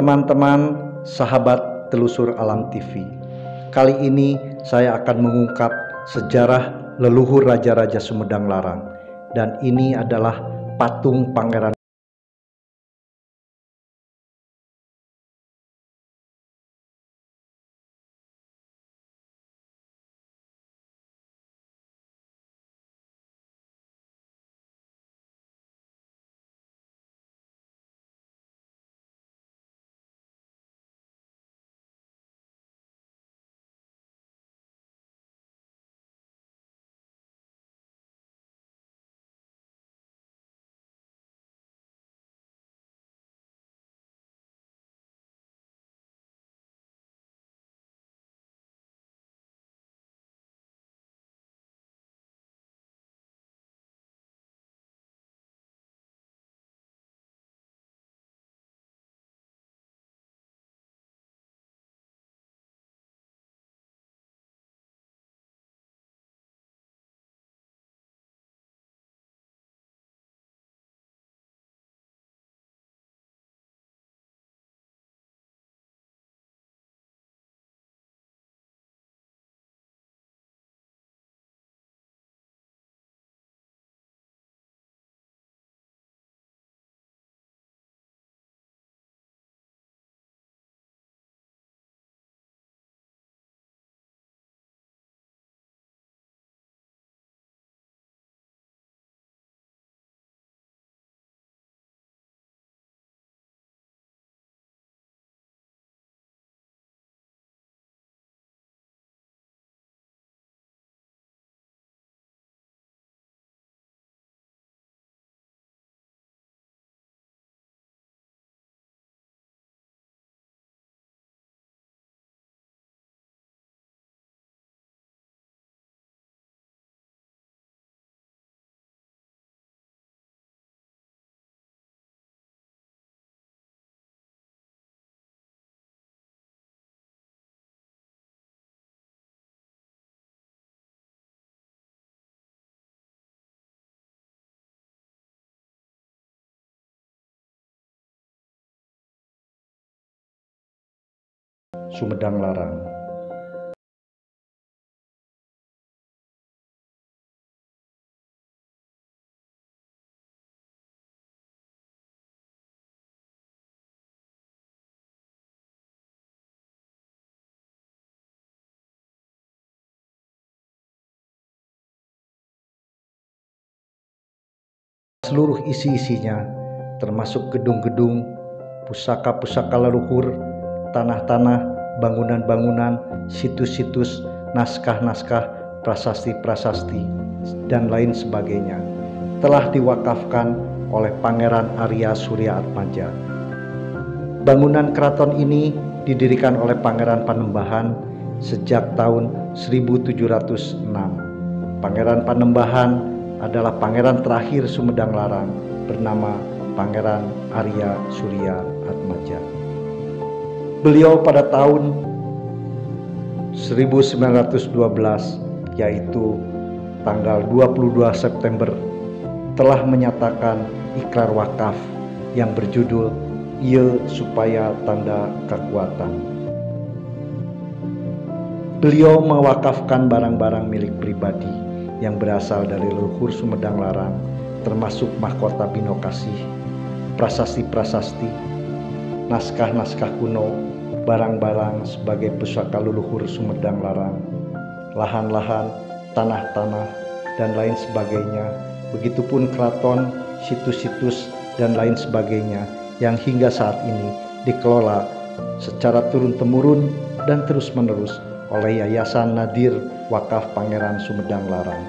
teman-teman, sahabat telusur Alam TV. Kali ini saya akan mengungkap sejarah leluhur Raja-Raja Sumedang Larang. Dan ini adalah patung Pangeran Sumedang Larang. Seluruh isi-isinya, termasuk gedung-gedung, pusaka-pusaka leluhur, tanah-tanah, bangunan-bangunan, situs-situs, naskah-naskah, prasasti-prasasti, dan lain sebagainya, telah diwakafkan oleh Pangeran Arya Surya Atmaja. Bangunan keraton ini didirikan oleh Pangeran Panembahan sejak tahun 1706. Pangeran Panembahan adalah pangeran terakhir Sumedang Larang bernama Pangeran Arya Surya Atmaja. Beliau pada tahun 1912, yaitu tanggal 22 September, telah menyatakan ikrar wakaf yang berjudul Ieu Supaya Tanda Kekuatan. Beliau mewakafkan barang-barang milik pribadi yang berasal dari leluhur Sumedang Larang, termasuk mahkota Binokasih, prasasti-prasasti, naskah-naskah kuno, barang-barang sebagai pusaka leluhur Sumedang Larang, lahan-lahan, tanah-tanah, dan lain sebagainya. Begitupun keraton, situs-situs, dan lain sebagainya yang hingga saat ini dikelola secara turun-temurun dan terus-menerus oleh Yayasan Nadir Wakaf Pangeran Sumedang Larang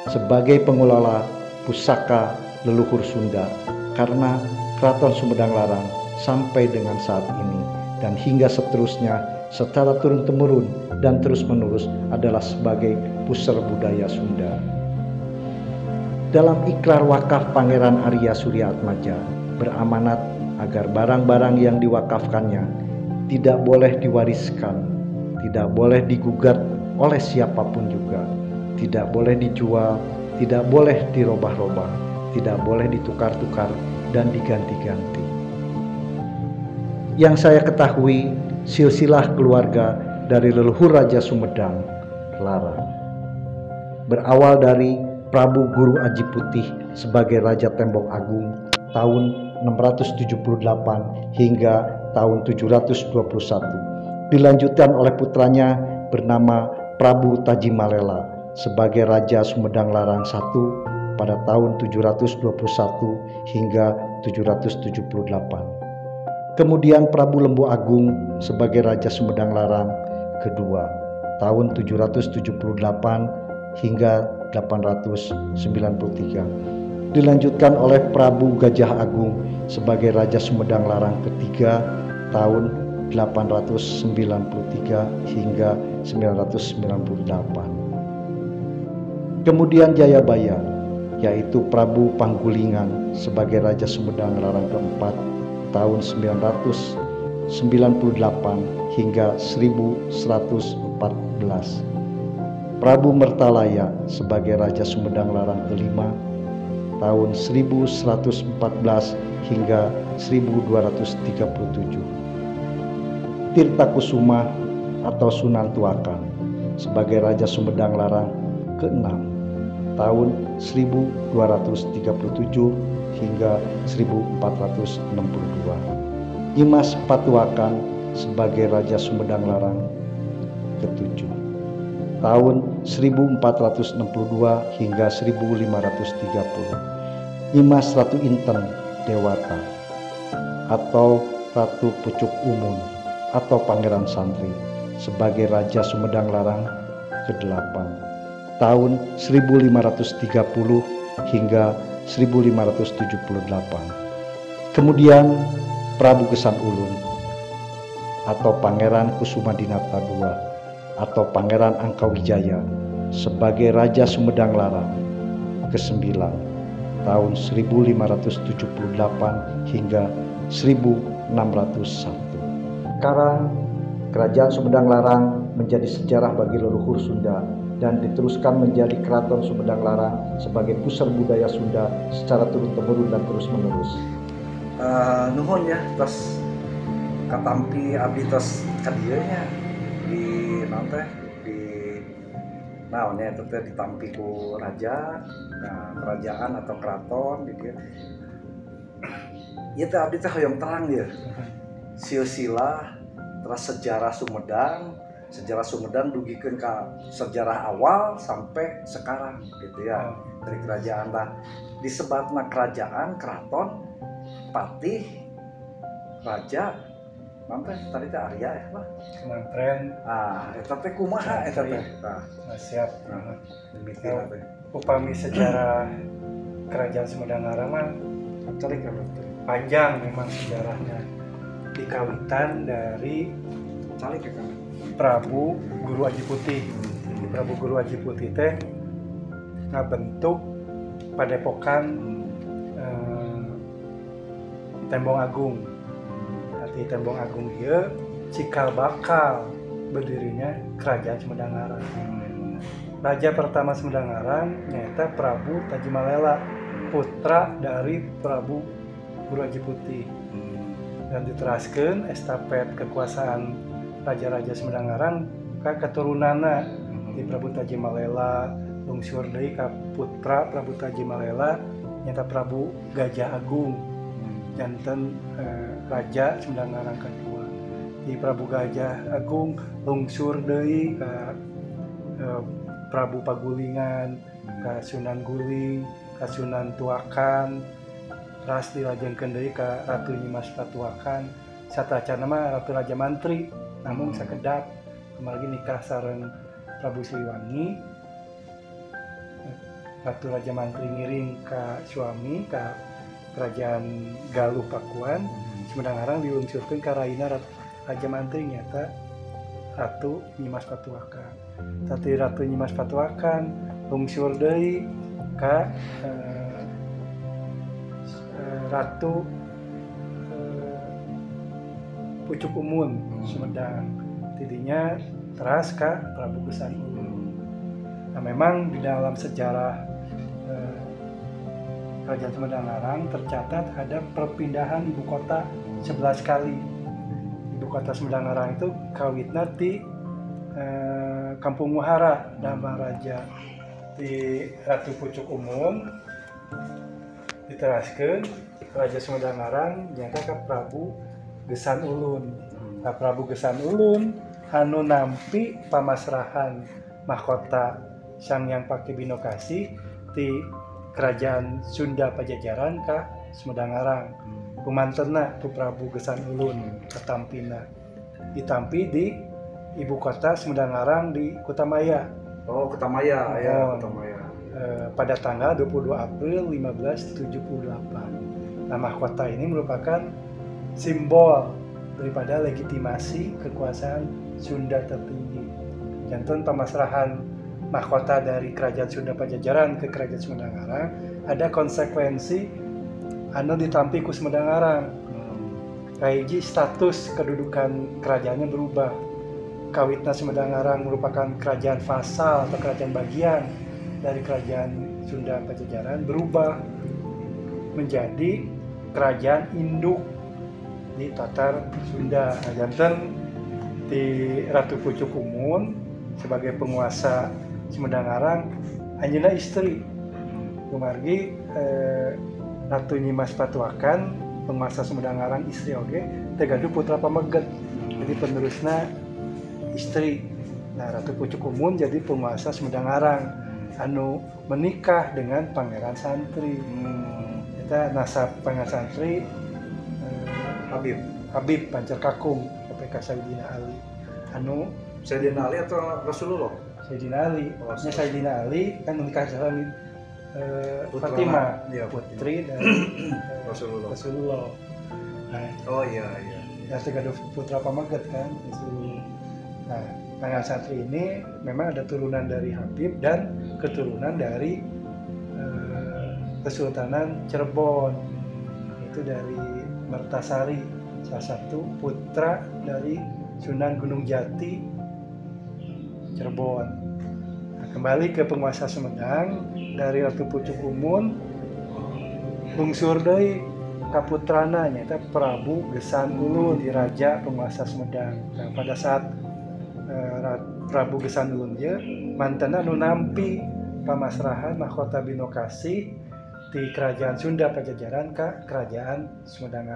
sebagai pengelola pusaka leluhur Sunda, karena Keraton Sumedang Larang sampai dengan saat ini dan hingga seterusnya secara turun-temurun dan terus-menerus adalah sebagai pusar budaya Sunda. Dalam ikrar wakaf Pangeran Arya Surya Atmaja beramanat agar barang-barang yang diwakafkannya tidak boleh diwariskan, tidak boleh digugat oleh siapapun juga, tidak boleh dijual, tidak boleh dirubah-rubah, tidak boleh ditukar-tukar dan diganti-ganti. Yang saya ketahui, silsilah keluarga dari leluhur Raja Sumedang Larang berawal dari Prabu Guru Aji Putih sebagai Raja Tembok Agung tahun 678 hingga tahun 721. Dilanjutkan oleh putranya bernama Prabu Tajimalela sebagai Raja Sumedang Larang I pada tahun 721 hingga 778. Kemudian Prabu Lembu Agung sebagai Raja Sumedang Larang kedua tahun 778 hingga 893. Dilanjutkan oleh Prabu Gajah Agung sebagai Raja Sumedang Larang ketiga tahun 893 hingga 998. Kemudian Jayabaya, yaitu Prabu Panggulingan sebagai Raja Sumedang Larang keempat tahun 998 hingga 1114. Prabu Mertalaya sebagai Raja Sumedang Larang kelima tahun 1114 hingga 1237. Tirta Kusuma atau Sunan Tuakan sebagai Raja Sumedang Larang ke-6 tahun 1237 hingga 1462. Nyimas Patuakan sebagai Raja Sumedang Larang ke-7 tahun 1462 hingga 1530. Nyimas Ratu Inten Dewata atau Ratu Pucuk Umun atau Pangeran Santri sebagai Raja Sumedang Larang ke-8 tahun 1530 hingga 1578. Kemudian Prabu Gesan Ulun atau Pangeran Kusumadinata II atau Pangeran Angkawijaya sebagai Raja Sumedang Larang ke-9 tahun 1578 hingga 1601. Sekarang Kerajaan Sumedang Larang menjadi sejarah bagi leluhur Sunda dan diteruskan menjadi Keraton Sumedang Larang sebagai pusat budaya Sunda secara turun-temurun dan terus-menerus. Nuhun ya, terus katampi abdi terus kadieunya di nanti di naonnya itu ditampi ku raja, kerajaan atau keraton di dia. Ieu teh abdi teh hoyong terang ya. Silsilah terus sejarah Sumedang dugikeun ka sejarah awal sampai sekarang gitu ya. Dari kerajaan lah disebutna kerajaan, keraton, patih, raja, nanti tadi teh Arya ya Pak. Mantren. Eta teh kumaha eta teh? Siap. Demikian teh. Upami sejarah kerajaan Sumedang Larang mah Cari kan panjang memang sejarahnya. Dikawitan dari cari kan. Prabu Guru Aji Putih. Prabu Guru Aji Putih teh ngabentuk padepokan Tembong Agung. Di Tembong Agung ieu cikal bakal berdirinya Kerajaan Sumedang Larang. Raja pertama Sumedang Larang nyaeta Prabu Tajimalela, putra dari Prabu Guru Aji Putih. Dan diteraskeun estafet kekuasaan raja-raja Sumedang Larang ka keturunanna di Prabu Tajimalela lungsur deui ka putra Prabu Tajimalela nyaeta Prabu Gajah Agung janten Raja Sumedang Larang kedua. Di Prabu Gajah Agung lungsur deui ka Prabu Pagulingan, ka Sunan Guling, ka Sunan Tuakan, ras dilajengkeun deui ka Ratu Nyimas Patuakan, satacana mah Ratu Raja Mantri, namun sakedap kemarin nikah sareng Prabu Siliwangi. Ratu Raja Mantri ngiring ka suami ka Kerajaan Galuh Pakuan. Sumedang Larang dilungsurkeun ka raina Raja Mantri nyata Ratu Nyimas Patuakan. Tati Ratu Nyimas Patuakan lungsur deui ka Ratu Pucuk Umun Sumedang. Tidinya teras ka Prabu Gesan Ulun. Nah, memang di dalam sejarah Kerajaan Sumedang Larang tercatat ada perpindahan ibu kota 11 kali. ibu kota Sumedang itu kawitna di Kampung Muhara Dama Raja di Ratu Pucuk Umum diteraskeun Raja Sumedang nyata ka Prabu Gesan Ulun. Nah, Prabu Gesan Ulun anu nampi pamasrahan mahkota Sanghyang Pakibinokasi di Kerajaan Sunda Pajajaran ka Sumedang kumantenna tu Prabu Gesan Ulun katampina ditampi di ibu kota Sumedang di Kutamaya. Oh, Kutamaya ya, Kutamaya. Pada tanggal 22 April 1578. Nah, mahkota ini merupakan simbol daripada legitimasi kekuasaan Sunda tertinggi. Janten pemasrahan mahkota dari Kerajaan Sunda Pajajaran ke Kerajaan Sumedang ada konsekuensi anu ditampi ku Sumedang kaiji status kedudukan kerajaannya berubah. Kawitna Sumedang merupakan kerajaan vasal atau kerajaan bagian dari Kerajaan Sunda Pajajaran berubah menjadi kerajaan induk di Tatar Sunda. Janten di Ratu Pucuk Umum sebagai penguasa Sumedang anjeunna istri kumargi Ratu Nyimas Patuakan penguasa Sumedang istri oge tegaduh putra pameget. Jadi penerusna istri. Nah, Ratu Pucuk Umum jadi penguasa Sumedang anu menikah dengan Pangeran Santri. Kita nasab Pangeran Santri Habib Pancerkakung PPK Sayyidina Ali. Anu Sayyidina Ali atau Rasulullah? Sayyidina Ali. Maksudnya Sayyidina Ali kan menikah dengan Fatimah, ya, putri dari Rasulullah. Nah, oh iya. Ya tegaduh putra pameget kan Rasulullah. Nah, Pangeran Santri ini memang ada turunan dari Habib dan keturunan dari Kesultanan Cirebon. Itu dari Mertasari, salah satu putra dari Sunan Gunung Jati Cirebon. Nah, kembali ke penguasa Sumedang dari Ratu Pucuk Umum bungsur deui kaputrana nyata Prabu Gesan Ulun di raja penguasa Sumedang. Nah, pada saat Prabu Gesan Ulun ye mantena nu nampi pamasrahan mahkota Binokasi di Kerajaan Sunda Pajajaran ka Kerajaan Sumedang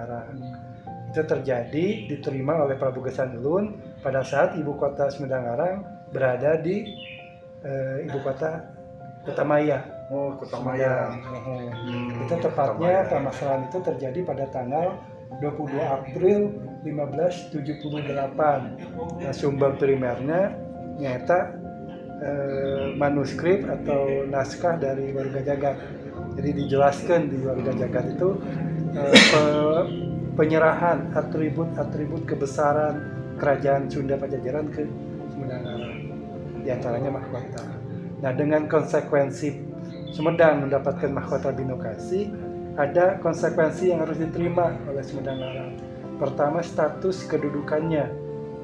Itu terjadi diterima oleh Prabu Gesan Ulun pada saat ibu kota Sumedang berada di ibu kota Kutamaya. Oh, Kutamaya. Itu tepatnya pamasrahan itu terjadi pada tanggal 22 April 1578. Nah, sumber primernya nyata manuskrip atau naskah dari Warga Jagat. Jadi dijelaskan di Warga Jagat itu penyerahan atribut-atribut kebesaran Kerajaan Sunda Pajajaran ke Sumedang di antaranya mahkota. Nah, dengan konsekuensi Sumedang mendapatkan mahkota Binokasi, ada konsekuensi yang harus diterima oleh Sumedang. Pertama, status kedudukannya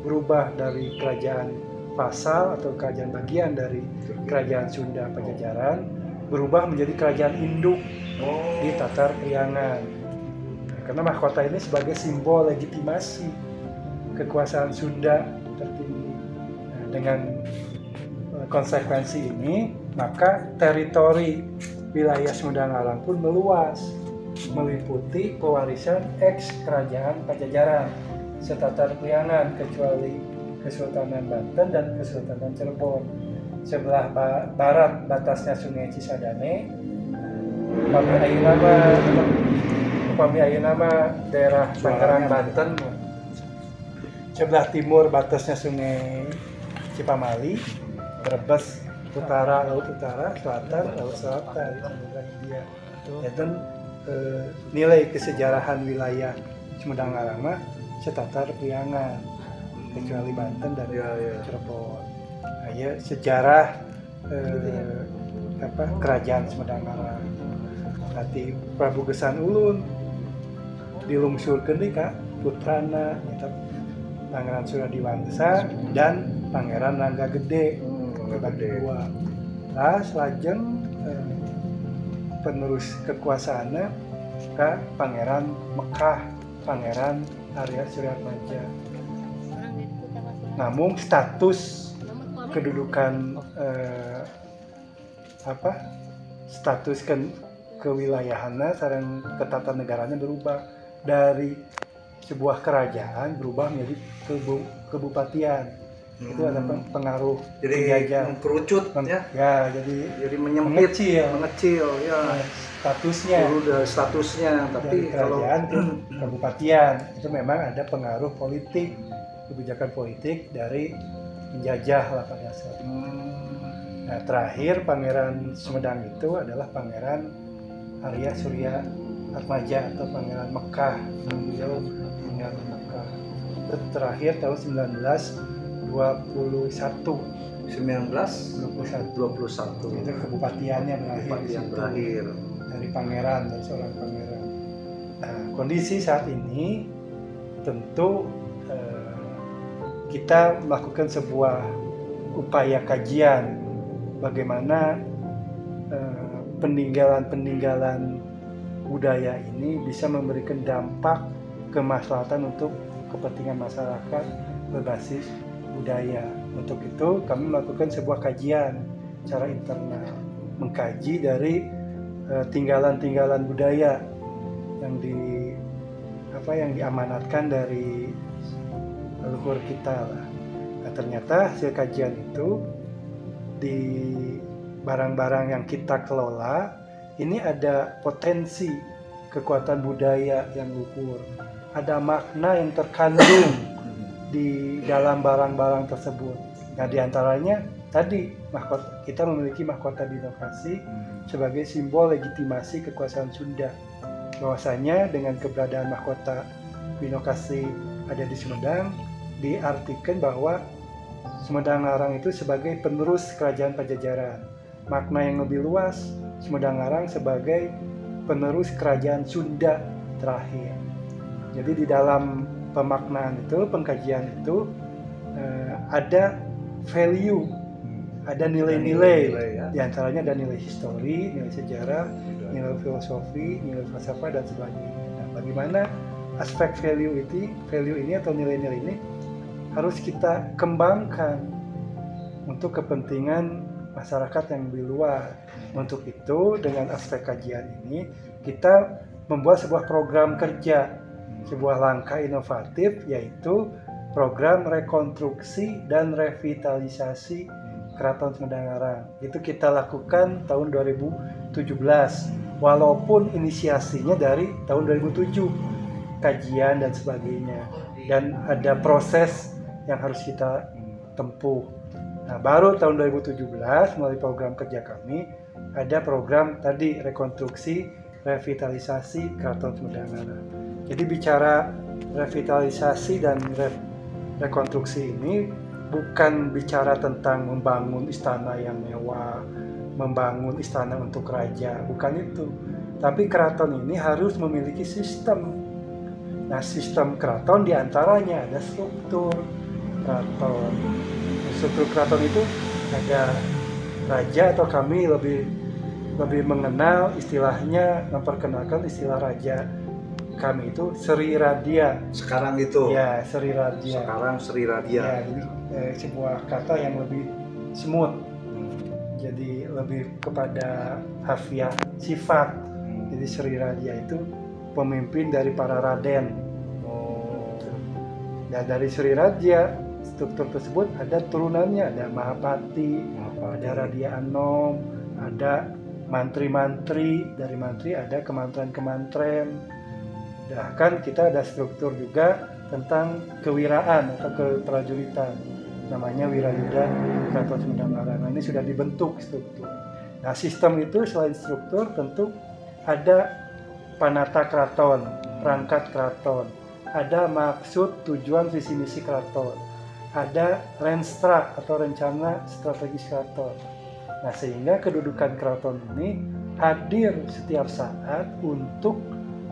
berubah dari kerajaan vasal atau kerajaan bagian dari Kerajaan Sunda Pajajaran berubah menjadi kerajaan induk di Tatar Priangan. Karena mahkota ini sebagai simbol legitimasi kekuasaan Sunda tertinggi. Nah, dengan konsekuensi ini, maka teritori wilayah Sumedang pun meluas, meliputi pewarisan eks Kerajaan Pajajaran setatar Priangan kecuali Kesultanan Banten dan Kesultanan Cirebon. Sebelah barat batasnya Sungai Cisadane, upami ayeuna mah daerah Tangerang Banten. Sebelah timur batasnya Sungai Cipamali, Brebes utara, laut utara, selatan, laut selatan, Samudra Hindia. Dan nilai kesejarahan wilayah Sumedang mah setatar Priangan kecuali Banten dan Cirebon. Nah, ya, sejarah kerajaan Sumedang. Nanti Prabu Gesan Ulun dilungsurkeun deui ka putrana eta Pangeran Suradiwangsa dan Pangeran Rangga Gede. Kedua. Nah, selajeng penerus kekuasaannya ke Pangeran Mekah, Pangeran Arya Suryatmaja. namun status kedudukan status kewilayahannya sareng ketatanegaranya berubah dari sebuah kerajaan berubah menjadi kebupatian. Itu ada pengaruh jadi penjajah. mengkerucut ya. Ya, jadi menyempit, mengecil ya. Statusnya. Dulu dari statusnya, tapi dari kerajaan ke kebupatian itu memang ada pengaruh politik, kebijakan politik dari penjajah lah pada dasarnya. Nah, terakhir Pangeran Sumedang itu adalah Pangeran Arya Surya Atmaja atau Pangeran Mekah. Beliau tinggal di Mekah. Itu terakhir tahun 1921. Itu kebupatiannya berakhir. Dari pangeran, dari seorang pangeran. Nah, kondisi saat ini tentu kita melakukan sebuah upaya kajian bagaimana peninggalan budaya ini bisa memberikan dampak kemaslahatan untuk kepentingan masyarakat berbasis budaya. Untuk itu kami melakukan sebuah kajian secara internal, mengkaji dari tinggalan-tinggalan budaya yang diamanatkan dari leluhur kita lah. Nah, ternyata hasil kajian itu di barang-barang yang kita kelola ini ada potensi kekuatan budaya yang luhur, ada makna yang terkandung di dalam barang-barang tersebut. Nah, diantaranya tadi kita memiliki mahkota binokasi sebagai simbol legitimasi kekuasaan Sunda. Bahwasanya dengan keberadaan mahkota binokasi ada di Sumedang, diartikan bahwa Sumedang Larang itu sebagai penerus kerajaan Pajajaran. Makna yang lebih luas, Sumedang Larang sebagai penerus kerajaan Sunda terakhir. Jadi di dalam pemaknaan itu, pengkajian itu ada value, ada nilai-nilai, ya. Di antaranya ada nilai histori, nilai sejarah, nilai filosofi, nilai falsafah dan sebagainya. Nah, bagaimana aspek value ini atau nilai-nilai ini harus kita kembangkan untuk kepentingan masyarakat yang lebih luas. Untuk itu dengan aspek kajian ini kita membuat sebuah program kerja, sebuah langkah inovatif, yaitu program rekonstruksi dan revitalisasi Keraton Sumedang Larang. Itu kita lakukan tahun 2017, walaupun inisiasinya dari tahun 2007, kajian dan sebagainya, dan ada proses yang harus kita tempuh. Nah, baru tahun 2017 melalui program kerja kami ada program tadi rekonstruksi revitalisasi Keraton Sumedang Larang. Jadi bicara revitalisasi dan rekonstruksi ini bukan bicara tentang membangun istana yang mewah, membangun istana untuk raja, bukan itu. Tapi keraton ini harus memiliki sistem. Nah, sistem keraton diantaranya ada struktur keraton. Struktur keraton itu ada raja, atau kami lebih mengenal istilahnya, memperkenalkan istilah raja kami itu Sri Radia. Sekarang itu. Ya, Sri Radia. Sekarang Sri Radia. Ya, jadi sebuah kata yang lebih smooth. Jadi lebih kepada harfiah sifat. Jadi Sri Radia itu pemimpin dari para raden. Dan dari Sri Radia, struktur tersebut ada turunannya, ada Mahapati, ada Radia Anom, ada mantri-mantri, dari mantri ada kementerian-kementerian. Bahkan kita ada struktur juga tentang kewiraan atau keprajuritan, namanya Wirayuda Keraton Sumedang Larang. Nah, ini sudah dibentuk struktur. Nah, sistem itu selain struktur tentu ada panata keraton, perangkat keraton, ada maksud, tujuan, visi misi keraton, ada renstra atau rencana strategis keraton. Nah, sehingga kedudukan keraton ini hadir setiap saat untuk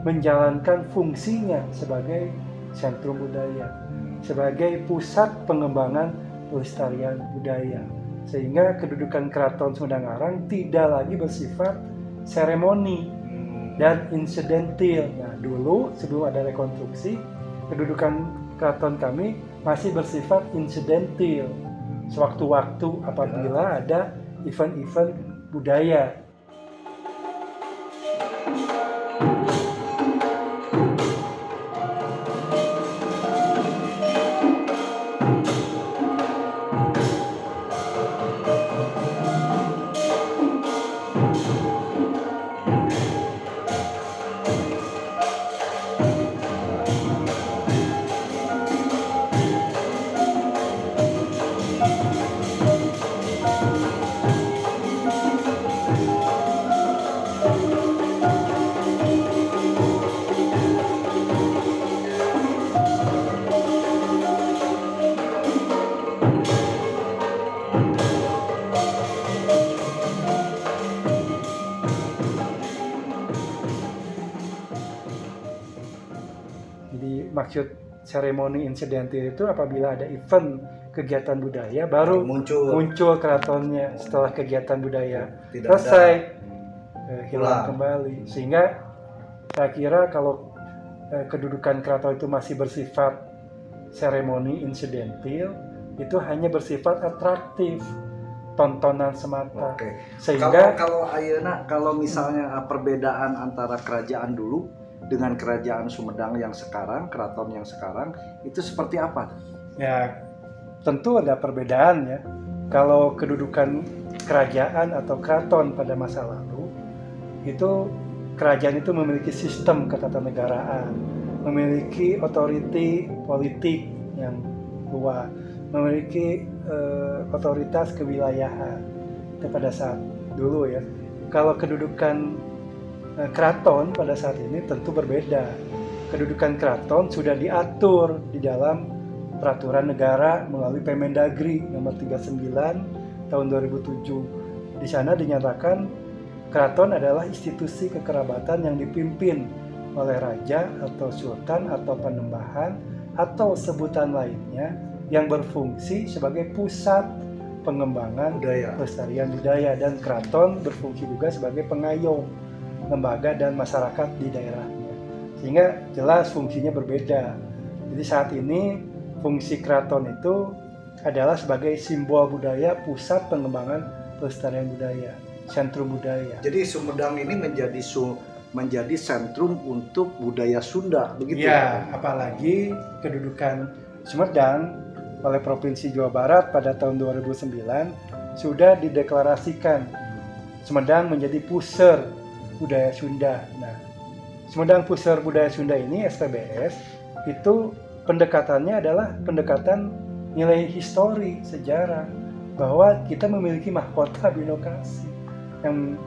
menjalankan fungsinya sebagai sentrum budaya, sebagai pusat pengembangan pelestarian budaya. Sehingga kedudukan Keraton Sumedang Larang tidak lagi bersifat seremoni dan insidentil. Nah, dulu sebelum ada rekonstruksi, kedudukan keraton kami masih bersifat insidentil. Sewaktu-waktu apabila ada event-event budaya. Jadi maksud seremoni insidentil itu apabila ada event kegiatan budaya baru muncul keratonnya setelah kegiatan budaya selesai hilang kembali. Sehingga saya kira kalau kedudukan keraton itu masih bersifat seremoni insidentil, itu hanya bersifat atraktif, tontonan semata. Oke. Sehingga kalau ayeuna kalau misalnya perbedaan antara kerajaan dulu dengan kerajaan Sumedang yang sekarang, keraton yang sekarang, itu seperti apa? ya tentu ada perbedaan ya. Kalau kedudukan kerajaan atau keraton pada masa lalu, itu kerajaan itu memiliki sistem ketatanegaraan, memiliki otoriti politik yang kuat, memiliki otoritas kewilayahan. Itu pada saat dulu ya. Kalau kedudukan keraton pada saat ini tentu berbeda. Kedudukan keraton sudah diatur di dalam peraturan negara melalui Permendagri nomor 39 tahun 2007. Di sana dinyatakan keraton adalah institusi kekerabatan yang dipimpin oleh raja atau sultan atau panembahan atau sebutan lainnya yang berfungsi sebagai pusat pengembangan pelestarian budaya, dan keraton berfungsi juga sebagai pengayom lembaga dan masyarakat di daerahnya. Sehingga jelas fungsinya berbeda. Jadi saat ini fungsi keraton itu adalah sebagai simbol budaya, pusat pengembangan pelestarian budaya, sentrum budaya. Jadi Sumedang ini menjadi sentrum untuk budaya Sunda, begitu ya? Apalagi kedudukan Sumedang oleh Provinsi Jawa Barat pada tahun 2009 sudah dideklarasikan Sumedang menjadi puseur budaya Sunda. Nah, Sumedang Puseur Budaya Sunda ini SPBS itu pendekatannya adalah pendekatan nilai histori, sejarah, bahwa kita memiliki mahkota binokasi yang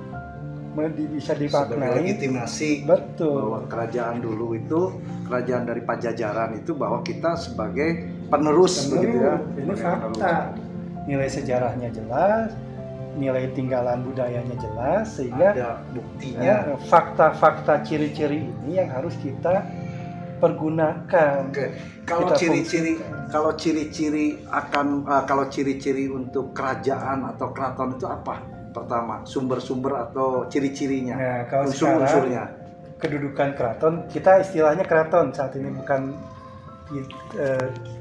bisa dimaknai sebagai legitimasi. Betul. Bahwa kerajaan dulu itu, kerajaan dari Pajajaran itu, bahwa kita sebagai penerus begitu ya. Ini fakta. Nilai sejarahnya jelas, nilai tinggalan budayanya jelas, sehingga ada buktinya. Fakta-fakta ciri-ciri ini yang harus kita pergunakan. Oke. Kalau ciri-ciri untuk kerajaan atau keraton itu apa? Pertama, sumber-sumber atau ciri-cirinya. Nah, kalau unsur-unsurnya. Kedudukan keraton, kita istilahnya keraton saat ini bukan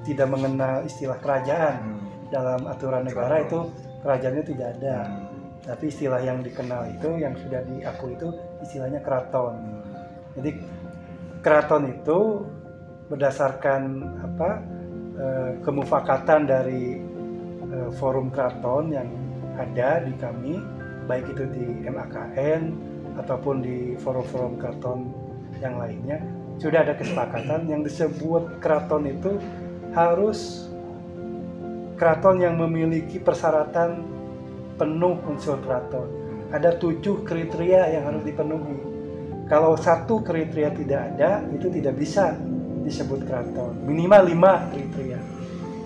tidak mengenal istilah kerajaan. Dalam aturan negara itu kerajaannya tidak ada. Tapi istilah yang dikenal itu, yang sudah diakui itu istilahnya keraton. Jadi keraton itu berdasarkan kemufakatan dari forum keraton yang ada di kami, baik itu di MAKN ataupun di forum-forum keraton yang lainnya, sudah ada kesepakatan yang disebut keraton itu harus keraton yang memiliki persyaratan penuh unsur keraton. Ada 7 kriteria yang harus dipenuhi. Kalau 1 kriteria tidak ada, itu tidak bisa disebut keraton. Minimal 5 kriteria.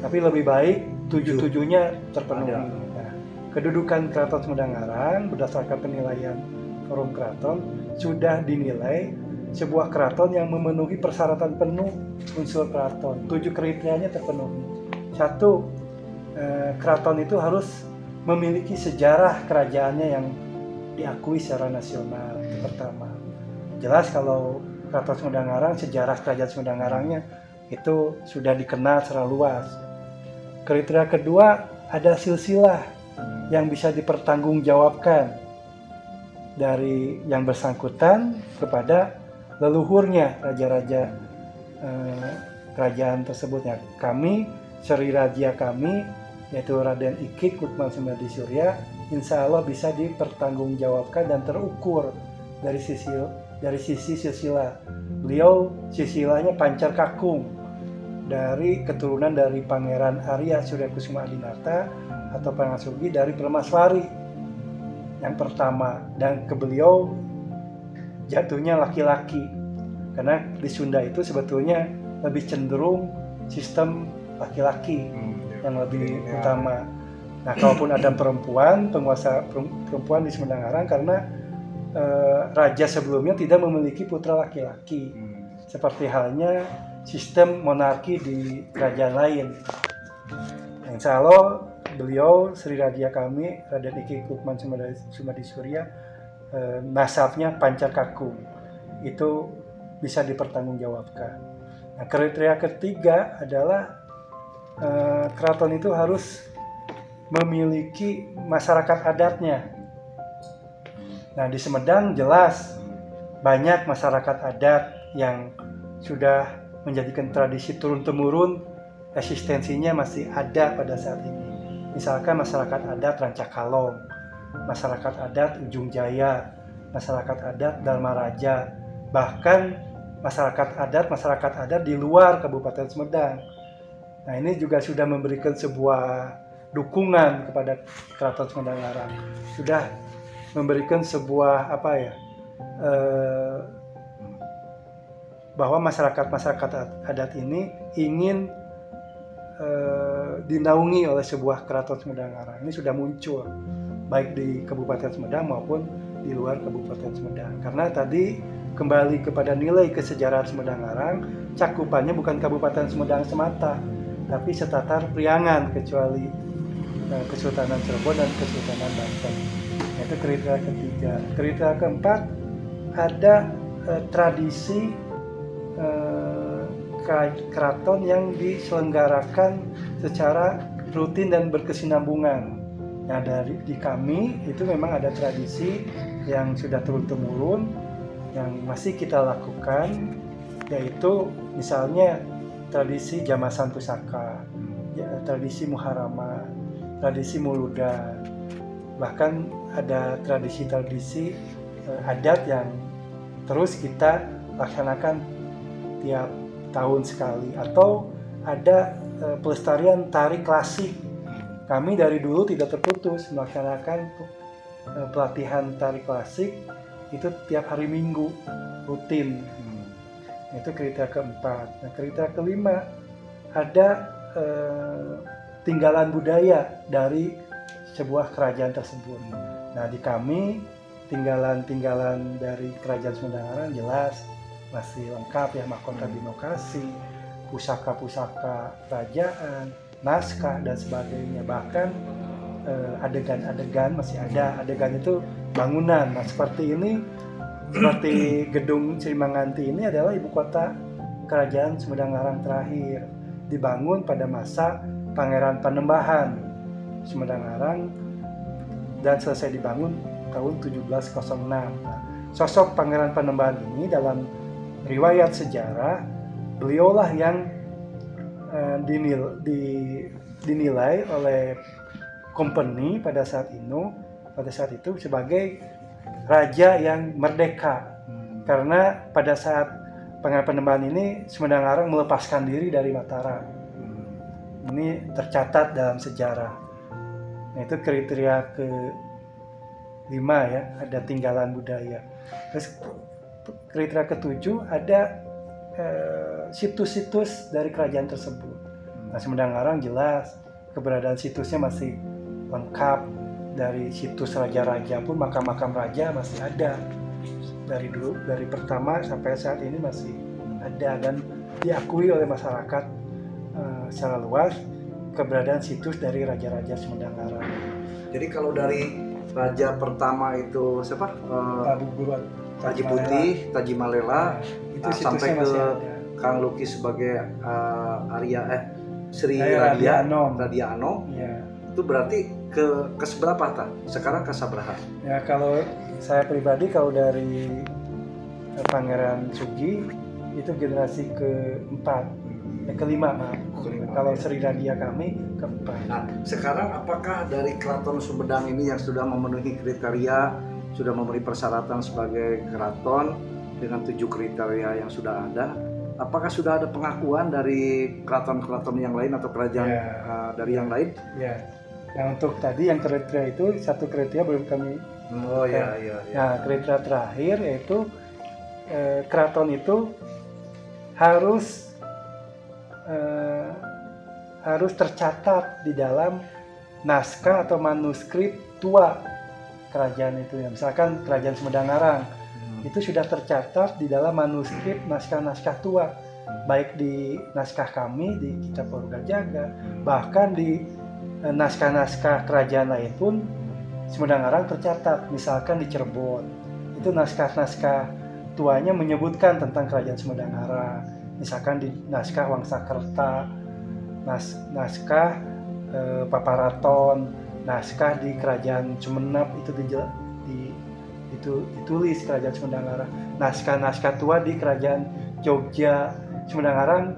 Tapi lebih baik 7-7-nya terpenuhi. Nah, kedudukan Keraton Sumedang-Aran berdasarkan penilaian forum keraton sudah dinilai sebuah keraton yang memenuhi persyaratan penuh unsur keraton. 7 kriterianya terpenuhi. 1, keraton itu harus memiliki sejarah kerajaannya yang diakui secara nasional. Itu pertama. Jelas kalau Keraton Sumedang-Aran, sejarah kerajaan Sumedang-Arannya itu sudah dikenal secara luas. Kriteria kedua, ada silsilah yang bisa dipertanggungjawabkan dari yang bersangkutan kepada leluhurnya, raja-raja kerajaan tersebutnya. Kami, Sri Raja kami, yaitu Raden Iki Kutman Sumadi Surya, insya Allah bisa dipertanggungjawabkan dan terukur dari sisi silsilah. Beliau silsilahnya Pancar Kakung, dari keturunan dari Pangeran Arya Surya Kusuma Adinata atau Pangeran Sugi dari Permaswari yang pertama, dan ke beliau jatuhnya laki-laki karena di Sunda itu sebetulnya lebih cenderung sistem laki-laki yang lebih utama. Nah, kalaupun ada perempuan, penguasa perempuan di Sumedang Larang, karena raja sebelumnya tidak memiliki putra laki-laki, seperti halnya sistem monarki di kerajaan lain. Insya Allah beliau Sri Raja kami Raden Iki Kutman Sumadi Surya, nasabnya Pancar Kakung, itu bisa dipertanggungjawabkan. Nah, kriteria ketiga adalah keraton itu harus memiliki masyarakat adatnya. Nah, di Sumedang jelas banyak masyarakat adat yang sudah menjadikan tradisi turun-temurun, eksistensinya masih ada pada saat ini. Misalkan masyarakat adat Rancakalong, masyarakat adat Ujung Jaya, masyarakat adat Dharma Raja, bahkan masyarakat adat di luar Kabupaten Sumedang. Nah, ini juga sudah memberikan sebuah dukungan kepada Keraton Sumedang Larang, sudah memberikan sebuah bahwa masyarakat adat ini ingin dinaungi oleh sebuah Keraton Sumedang Larang. Ini sudah muncul baik di Kabupaten Sumedang maupun di luar Kabupaten Sumedang. Karena tadi kembali kepada nilai kesejarahan Sumedang Larang, cakupannya bukan Kabupaten Sumedang semata, tapi setatar Priangan kecuali Kesultanan Cirebon dan Kesultanan Banten. Itu kriteria ketiga. Kriteria keempat, ada tradisi keraton yang diselenggarakan secara rutin dan berkesinambungan. Nah, di kami itu memang ada tradisi yang sudah turun-temurun yang masih kita lakukan, yaitu misalnya tradisi Jamasan Pusaka, tradisi Muharama, tradisi Muludan, bahkan ada tradisi-tradisi adat yang terus kita laksanakan tiap tahun sekali. Atau ada pelestarian tari klasik. Kami dari dulu tidak terputus melaksanakan pelatihan tari klasik itu tiap hari Minggu rutin. Itu kriteria keempat. Nah, kriteria kelima, ada tinggalan budaya dari sebuah kerajaan tersebut. Nah, di kami tinggalan dari kerajaan Sumedang Larang jelas masih lengkap ya, mahkota binokasi, pusaka-pusaka kerajaan, naskah dan sebagainya. Bahkan adegan-adegan masih ada. Adegan itu bangunan. Nah, seperti ini, seperti gedung Srimanganti ini adalah ibu kota kerajaan Sumedang Larang terakhir, dibangun pada masa Pangeran Panembahan Sumedang Larang dan selesai dibangun tahun 1706. Nah, sosok Pangeran Panembahan ini dalam riwayat sejarah, beliaulah yang dinilai oleh company pada saat itu sebagai raja yang merdeka. Karena pada saat Pangeran Panembahan ini Sumedang Larang melepaskan diri dari Mataram. Ini tercatat dalam sejarah. Nah, itu kriteria ke-5 ya, ada tinggalan budaya. Terus kriteria ke-7 ada situs-situs dari kerajaan tersebut. Nah, Sumedang Larang jelas keberadaan situsnya masih lengkap. Dari situs raja-raja pun, makam-makam raja masih ada. Dari dulu, dari pertama sampai saat ini masih ada dan diakui oleh masyarakat secara luas keberadaan situs dari raja-raja Sumedang Larang. Jadi kalau dari raja pertama itu siapa? Prabu Burwan, Taji Putih, Taji Malela, itu sampai situsnya masih ada. ke Kang Luki sebagai Sri Radia Radia Anom. Ya. Itu berarti ke seberapa ta? Sekarang ke sabaraha? Ya kalau saya pribadi kalau dari Pangeran Sugi itu generasi keempat, kelima maaf. Kalau Sri Radia kami keempat. Nah, sekarang apakah dari Keraton Sumedang ini yang sudah memenuhi kriteria, sudah memenuhi persyaratan sebagai keraton dengan 7 kriteria yang sudah ada, apakah sudah ada pengakuan dari keraton-keraton yang lain atau kerajaan dari yang lain? Ya. Nah untuk tadi yang kriteria itu satu kriteria belum kami. Oh iya. Nah kriteria terakhir yaitu keraton itu harus tercatat di dalam naskah atau manuskrip tua kerajaan itu ya. Misalkan Kerajaan Sumedang-Larang itu sudah tercatat di dalam manuskrip naskah-naskah tua, baik di naskah kami di Kitab Purwokerto, bahkan di naskah-naskah kerajaan lain pun Sumedang-Larang tercatat. Misalkan di Cirebon itu naskah-naskah tuanya menyebutkan tentang Kerajaan Sumedang-Larang. Misalkan di naskah Wangsakerta, naskah Paparaton, naskah di Kerajaan Sumenep itu ditulis Kerajaan Sumedang-Larang. Naskah-naskah tua di Kerajaan Jogja, Sumedang-Larang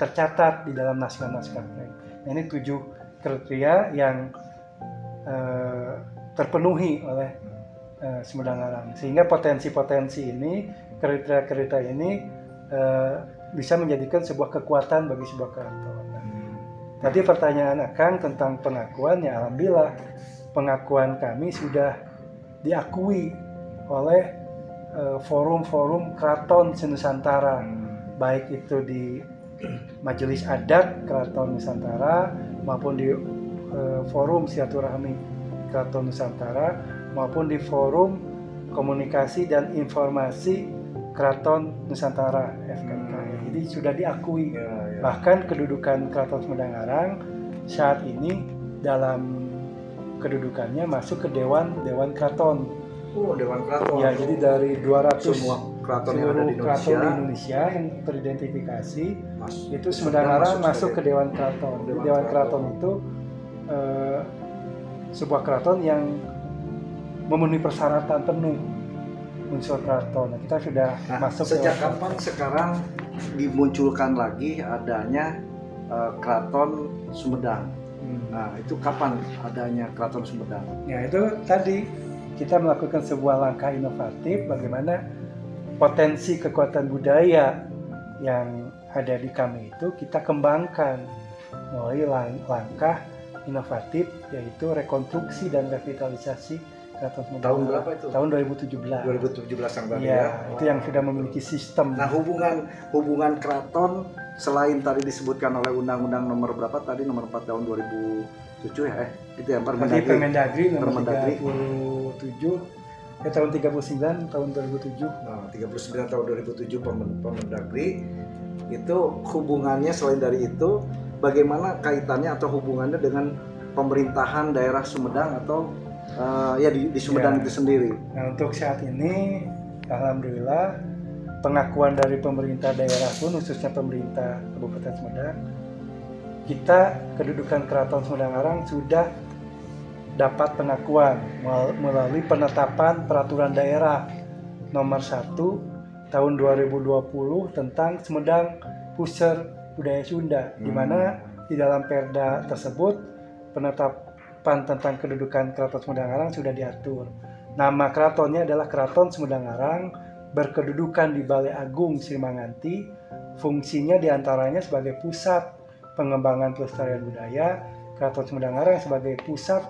tercatat di dalam naskah-naskah. Nah, ini 7 kriteria yang terpenuhi oleh Sumedang-Larang, sehingga potensi-potensi ini, kriteria-kriteria ini bisa menjadikan sebuah kekuatan bagi sebuah keraton. Tadi pertanyaan Akang tentang pengakuan, ya alhamdulillah pengakuan kami sudah diakui oleh forum-forum keraton Nusantara, baik itu di Majelis Adat Keraton Nusantara maupun di forum silaturahmi Keraton Nusantara maupun di forum komunikasi dan informasi Keraton Nusantara FKK. Jadi sudah diakui. Bahkan kedudukan Keraton Sumedang-Larang saat ini dalam kedudukannya masuk ke Dewan Keraton. Oh, Dewan Keraton. Ya, jadi dari 200 semua keraton yang ada di Indonesia yang teridentifikasi itu Sumedang-Larang masuk ke Dewan Keraton. Dewan Keraton itu sebuah keraton yang memenuhi persyaratan penuh unsur keraton. Nah, kita sudah masuk. Sejak kapan sekarang dimunculkan lagi adanya Keraton Sumedang? Nah, itu kapan adanya Keraton Sumedang? Ya, itu tadi kita melakukan sebuah langkah inovatif bagaimana potensi kekuatan budaya yang ada di kami itu kita kembangkan melalui langkah inovatif, yaitu rekonstruksi dan revitalisasi Keraton Sumedang. Tahun berapa itu? Tahun 2017 yang tadi ya. Itu yang sudah memiliki sistem. Nah, hubungan keraton selain tadi disebutkan oleh Undang-Undang nomor berapa tadi, nomor 4 tahun 2007 ya, itu ya Permendagri nomor 37 tahun 39 tahun 2007. Nah, 39 tahun 2007 Permendagri itu hubungannya selain dari itu bagaimana kaitannya atau hubungannya dengan pemerintahan daerah Sumedang atau di Sumedang itu sendiri. Nah, untuk saat ini alhamdulillah pengakuan dari pemerintah daerah pun, khususnya pemerintah Kabupaten Sumedang, kita kedudukan Keraton Sumedang-Larang sudah dapat pengakuan melalui penetapan peraturan daerah nomor 1 tahun 2020 tentang Sumedang Puseur Budaya Sunda, di mana di dalam perda tersebut penetapan tentang kedudukan Keraton Sumedang-Larang sudah diatur. Nama keratonnya adalah Keraton Sumedang-Larang, berkedudukan di Balai Agung Sri Manganti, fungsinya diantaranya sebagai pusat pengembangan pelestarian budaya, Keraton Sumedang-Larang sebagai pusat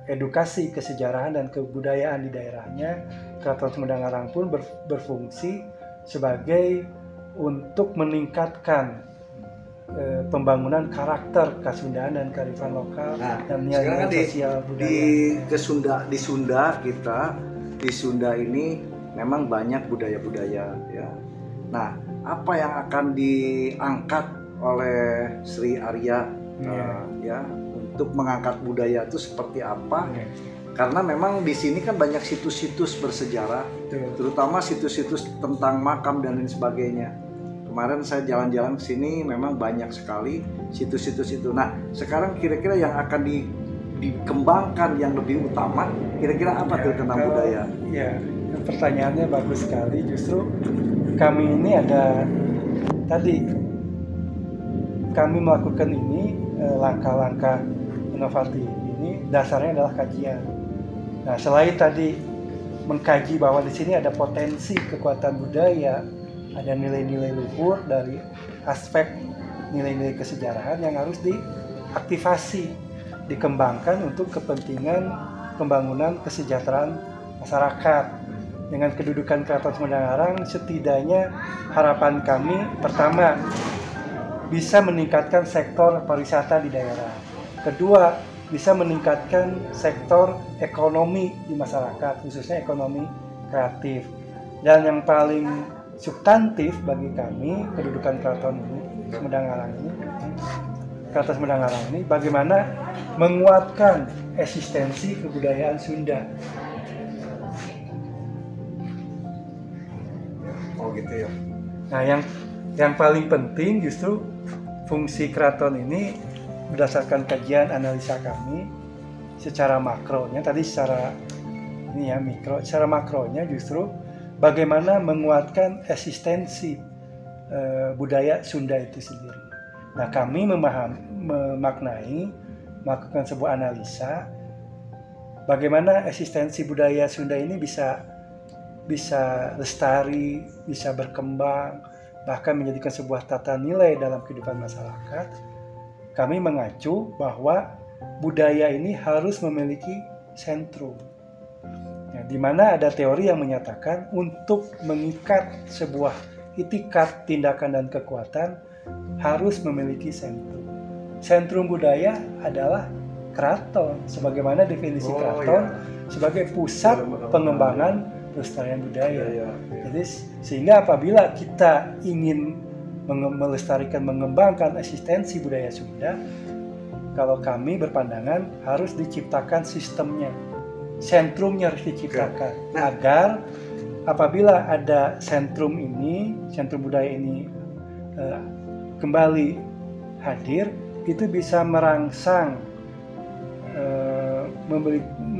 edukasi kesejarahan dan kebudayaan di daerahnya. Keraton Sumedang-Larang pun berfungsi sebagai untuk meningkatkan pembangunan karakter Kasundaan dan kearifan lokal dan nilai sosial budaya. Di Sunda ini memang banyak budaya-budaya ya. Nah, apa yang akan diangkat oleh Sri Arya ya untuk mengangkat budaya itu seperti apa? Karena memang di sini kan banyak situs-situs bersejarah, terutama situs-situs tentang makam dan lain sebagainya. Kemarin saya jalan-jalan ke sini memang banyak sekali situs-situs itu. Nah, sekarang kira-kira yang akan dikembangkan yang lebih utama, kira-kira apa tuh tentang budaya? Ya, pertanyaannya bagus sekali. Justru kami ini ada tadi kami melakukan ini langkah-langkah inovatif ini dasarnya adalah kajian. Nah, selain tadi mengkaji bahwa di sini ada potensi kekuatan budaya, ada nilai-nilai luhur dari aspek nilai-nilai kesejarahan yang harus diaktifasi, dikembangkan untuk kepentingan pembangunan kesejahteraan masyarakat. Dengan kedudukan Keraton Sumedang Larang, setidaknya harapan kami pertama bisa meningkatkan sektor pariwisata di daerah. Kedua, bisa meningkatkan sektor ekonomi di masyarakat, khususnya ekonomi kreatif. Dan yang paling substantif bagi kami, kedudukan Keraton Sumedang Larang ini, bagaimana menguatkan eksistensi kebudayaan Sunda. Oh gitu ya. Nah, yang paling penting justru fungsi keraton ini berdasarkan kajian analisa kami secara makronya, tadi secara ini ya mikro, secara makronya justru bagaimana menguatkan eksistensi budaya Sunda itu sendiri. Nah, kami memaknai, melakukan sebuah analisa bagaimana eksistensi budaya Sunda ini bisa lestari, bisa berkembang, bahkan menjadikan sebuah tata nilai dalam kehidupan masyarakat. Kami mengacu bahwa budaya ini harus memiliki sentrum. Ya, di mana ada teori yang menyatakan untuk mengikat sebuah itikat, tindakan, dan kekuatan harus memiliki sentrum. Sentrum budaya adalah keraton, sebagaimana definisi keraton sebagai pusat pengembangan pelestarian budaya. Jadi sehingga apabila kita ingin melestarikan, mengembangkan eksistensi budaya Sunda, kalau kami berpandangan harus diciptakan sistemnya, sentrumnya harus diciptakan agar apabila ada sentrum budaya ini kembali hadir, itu bisa merangsang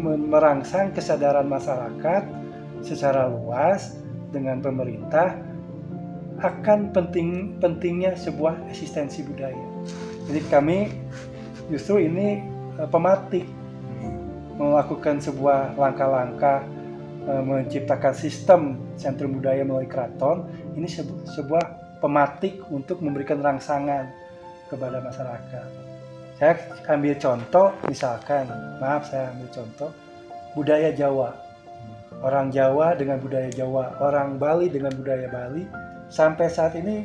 merangsang kesadaran masyarakat secara luas dengan pemerintah akan pentingnya sebuah eksistensi budaya. Jadi kami justru ini pematik melakukan sebuah langkah-langkah menciptakan sistem sentrum budaya melalui keraton. Ini sebuah pematik untuk memberikan rangsangan kepada masyarakat. Saya ambil contoh, misalkan, saya ambil contoh budaya Jawa. Orang Jawa dengan budaya Jawa, orang Bali dengan budaya Bali. Sampai saat ini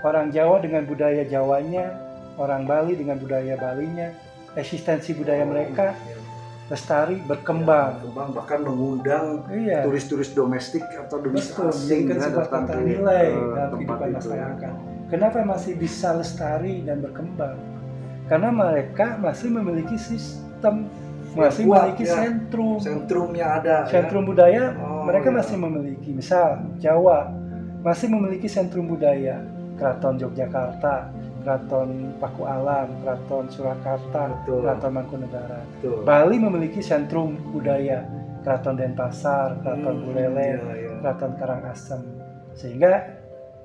orang Jawa dengan budaya Jawanya, orang Bali dengan budaya Balinya, eksistensi budaya mereka lestari, berkembang, bahkan mengundang turis-turis domestik atau turis asing yang datang ke nilai dalam kehidupan masyarakat. Kenapa masih bisa lestari dan berkembang? Karena mereka masih memiliki sistem, masih memiliki sentrumnya ada. Sentrum budaya mereka masih memiliki. Misal Jawa masih memiliki sentrum budaya, Keraton Yogyakarta, Keraton Paku Alam, Keraton Surakarta, Keraton Mangkunegaran. Bali memiliki sentrum budaya, Keraton Denpasar, Keraton Buleleng, Keraton Karangasem. Sehingga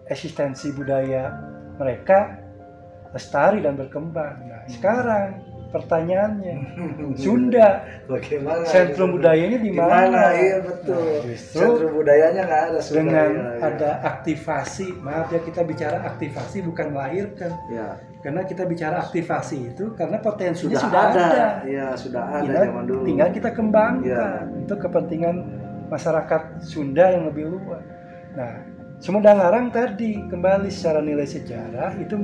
eksistensi budaya mereka lestari dan berkembang. Nah, sekarang pertanyaannya, Sunda, bagaimana sentrum budayanya di mana? Iya betul. Nah, sentrum budayanya nggak ada. Dengan ada aktivasi, maaf ya kita bicara aktivasi bukan melahirkan. Ya. Karena kita bicara aktivasi itu karena potensinya sudah ada. Iya, sudah ada zaman dulu. Tinggal kita kembangkan untuk kepentingan masyarakat Sunda yang lebih luas. Nah, Sumedang Larang tadi kembali secara nilai sejarah itu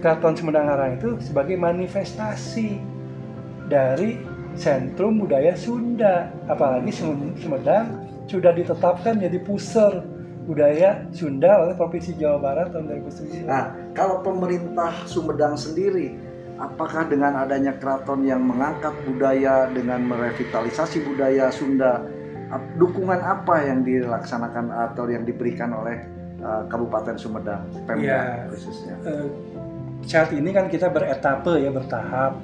Keraton Sumedang Larang itu sebagai manifestasi dari sentrum budaya Sunda. Apalagi Sumedang sudah ditetapkan jadi pusat budaya Sunda oleh Provinsi Jawa Barat tahun 2009. Nah, kalau pemerintah Sumedang sendiri apakah dengan adanya keraton yang mengangkat budaya dengan merevitalisasi budaya Sunda, dukungan apa yang dilaksanakan atau yang diberikan oleh Kabupaten Sumedang, Pemda khususnya? Saat ini kan kita beretape ya, bertahap.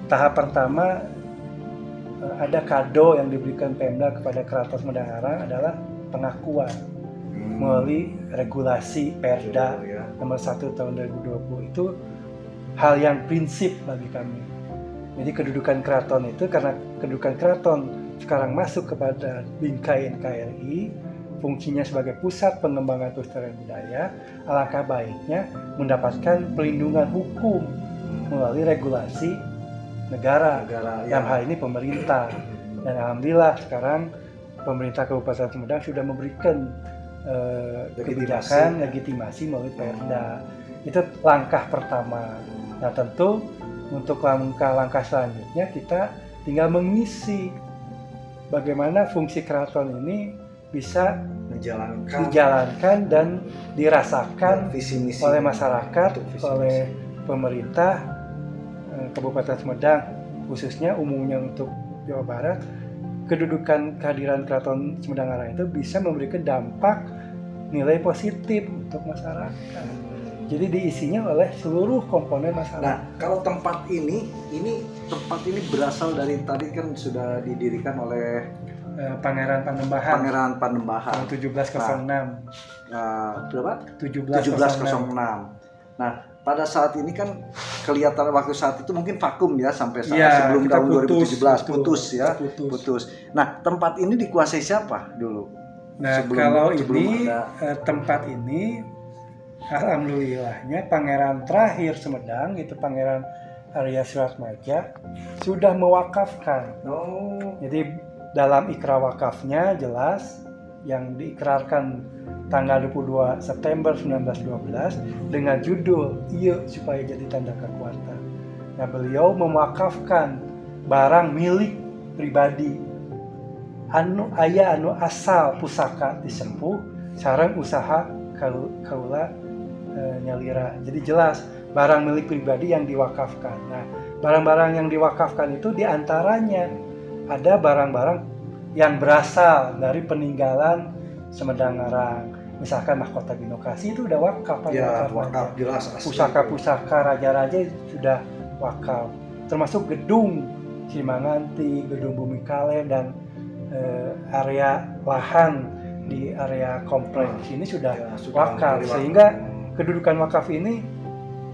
Tahap pertama ada kado yang diberikan Pemda kepada Keraton Sumedang Larang adalah pengakuan melalui regulasi Perda nomor 1 tahun 2020. Itu hal yang prinsip bagi kami. Jadi kedudukan keraton itu, karena kedudukan keraton sekarang masuk kepada bingkai NKRI, fungsinya sebagai pusat pengembangan pelestarian budaya, alangkah baiknya mendapatkan pelindungan hukum melalui regulasi negara dalam hal ini pemerintah. Dan alhamdulillah sekarang pemerintah Kabupaten Sumedang sudah memberikan kebijakan legitimasi melalui Perda. Itu langkah pertama. Nah tentu untuk langkah-langkah selanjutnya kita tinggal mengisi bagaimana fungsi keraton ini bisa dijalankan dan dirasakan oleh masyarakat, oleh pemerintah Kabupaten Sumedang, khususnya umumnya untuk Jawa Barat. Kedudukan kehadiran Keraton Sumedang Larang itu bisa memberikan dampak nilai positif untuk masyarakat. Jadi diisinya oleh seluruh komponen masyarakat. Nah, kalau tempat ini berasal dari, tadi kan sudah didirikan oleh Pangeran Panembahan. Tahun 1706. Berapa? 1706. Nah, pada saat ini kan kelihatan waktu saat itu mungkin vakum ya sampai sebelum kita tahun 2017 putus. Nah, tempat ini dikuasai siapa dulu? Nah, tempat ini alhamdulillahnya Pangeran terakhir Sumedang, itu Pangeran Arya Suratmaja, sudah mewakafkan. Jadi dalam ikrar wakafnya jelas yang diikrarkan tanggal 22 September 1912 dengan judul "Ieu supaya jadi tanda kekuatan". Nah, beliau mewakafkan barang milik pribadi anu asal pusaka disempuh sareng usaha kaula nyalira. Jadi jelas barang milik pribadi yang diwakafkan. Nah, barang-barang yang diwakafkan itu diantaranya ada barang-barang yang berasal dari peninggalan Sumedang Larang. Misalkan mahkota binokasi itu udah wakaf. Wakaf jelas. Pusaka-pusaka raja-raja sudah wakaf. Termasuk gedung Cimanganti, gedung Bumi Kale, dan area lahan di area kompleks ini sudah wakaf. Sehingga kedudukan wakaf ini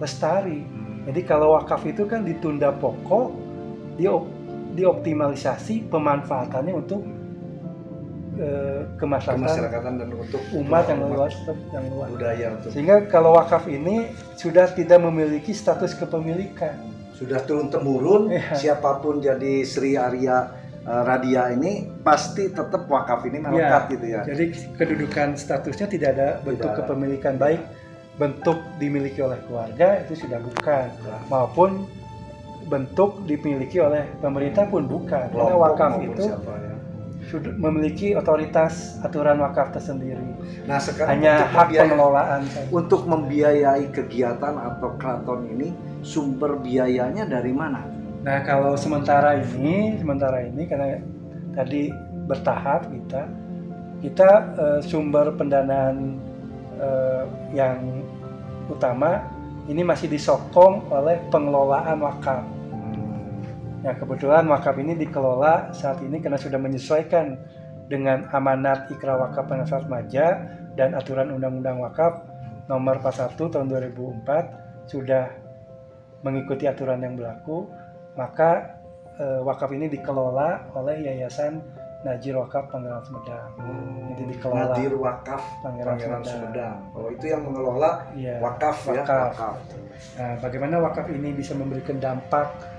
lestari. Jadi kalau wakaf itu kan ditunda pokok, dioptimalisasi pemanfaatannya untuk kemasyarakatan dan untuk umat yang luas budaya. Sehingga kalau wakaf ini sudah tidak memiliki status kepemilikan, sudah turun temurun. Siapapun jadi Sri Arya Radia ini pasti tetap wakaf ini melekat gitu ya. Jadi kedudukan statusnya tidak ada bentuk kepemilikan, baik bentuk dimiliki oleh keluarga itu sudah bukan, maupun bentuk dimiliki oleh pemerintah pun bukan. Karena wakaf itu sudah memiliki otoritas aturan wakaf tersendiri. Nah, sekarang hanya hak pengelolaan. Untuk membiayai kegiatan atau keraton ini, sumber biayanya dari mana? Nah, kalau sementara ini karena tadi bertahap kita sumber pendanaan yang utama ini masih disokong oleh pengelolaan wakaf. Ya, kebetulan wakaf ini dikelola saat ini karena sudah menyesuaikan dengan amanat Ikrar Wakaf Pangeran Suratmaja dan aturan Undang-Undang Wakaf nomor 41 tahun 2004 sudah mengikuti aturan yang berlaku, maka wakaf ini dikelola oleh Yayasan Najir Wakaf Pangeran Sumedang. Jadi dikelola Najir Wakaf Pangeran Sumedang. Oh, itu yang mengelola wakaf. Nah, bagaimana wakaf ini bisa memberikan dampak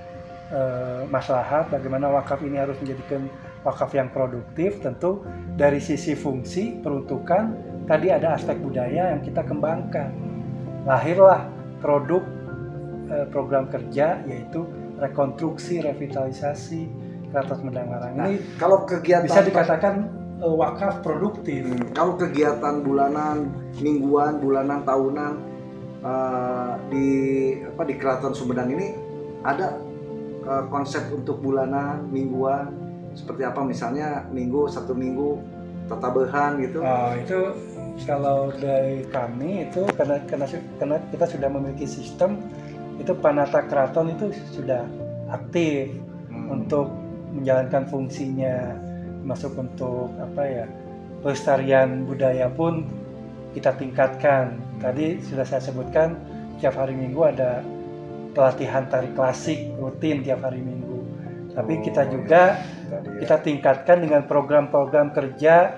maslahat, bagaimana wakaf ini harus menjadikan wakaf yang produktif? Tentu dari sisi fungsi peruntukan tadi ada aspek budaya yang kita kembangkan. Lahirlah produk program kerja yaitu rekonstruksi revitalisasi Keraton Sumedang Larang. Ini kalau kegiatan bisa dikatakan wakaf produktif. Kalau kegiatan bulanan, mingguan, bulanan, tahunan di Keraton Sumedang ini ada konsep untuk bulanan, mingguan, seperti apa misalnya satu minggu tatabehan gitu? Itu kalau dari kami itu karena kita sudah memiliki sistem itu Panata Keraton itu sudah aktif untuk menjalankan fungsinya, masuk untuk pelestarian budaya pun kita tingkatkan. Tadi sudah saya sebutkan tiap hari Minggu ada pelatihan tari klasik rutin tiap hari Minggu. Tapi kita juga kita tingkatkan dengan program-program kerja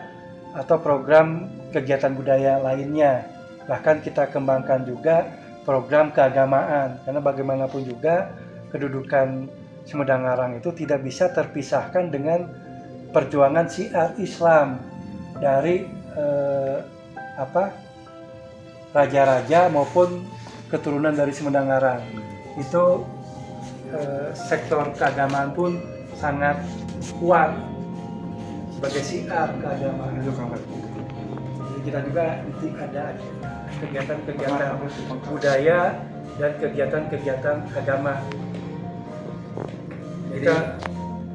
atau program kegiatan budaya lainnya. Bahkan kita kembangkan juga program keagamaan, karena bagaimanapun juga kedudukan Sumedang Larang itu tidak bisa terpisahkan dengan perjuangan syiar Islam dari raja-raja maupun keturunan dari Sumedang Larang. Itu sektor keagamaan pun sangat kuat sebagai syiar keagamaan. Jadi kita juga ada kegiatan-kegiatan budaya dan kegiatan-kegiatan agama. Kita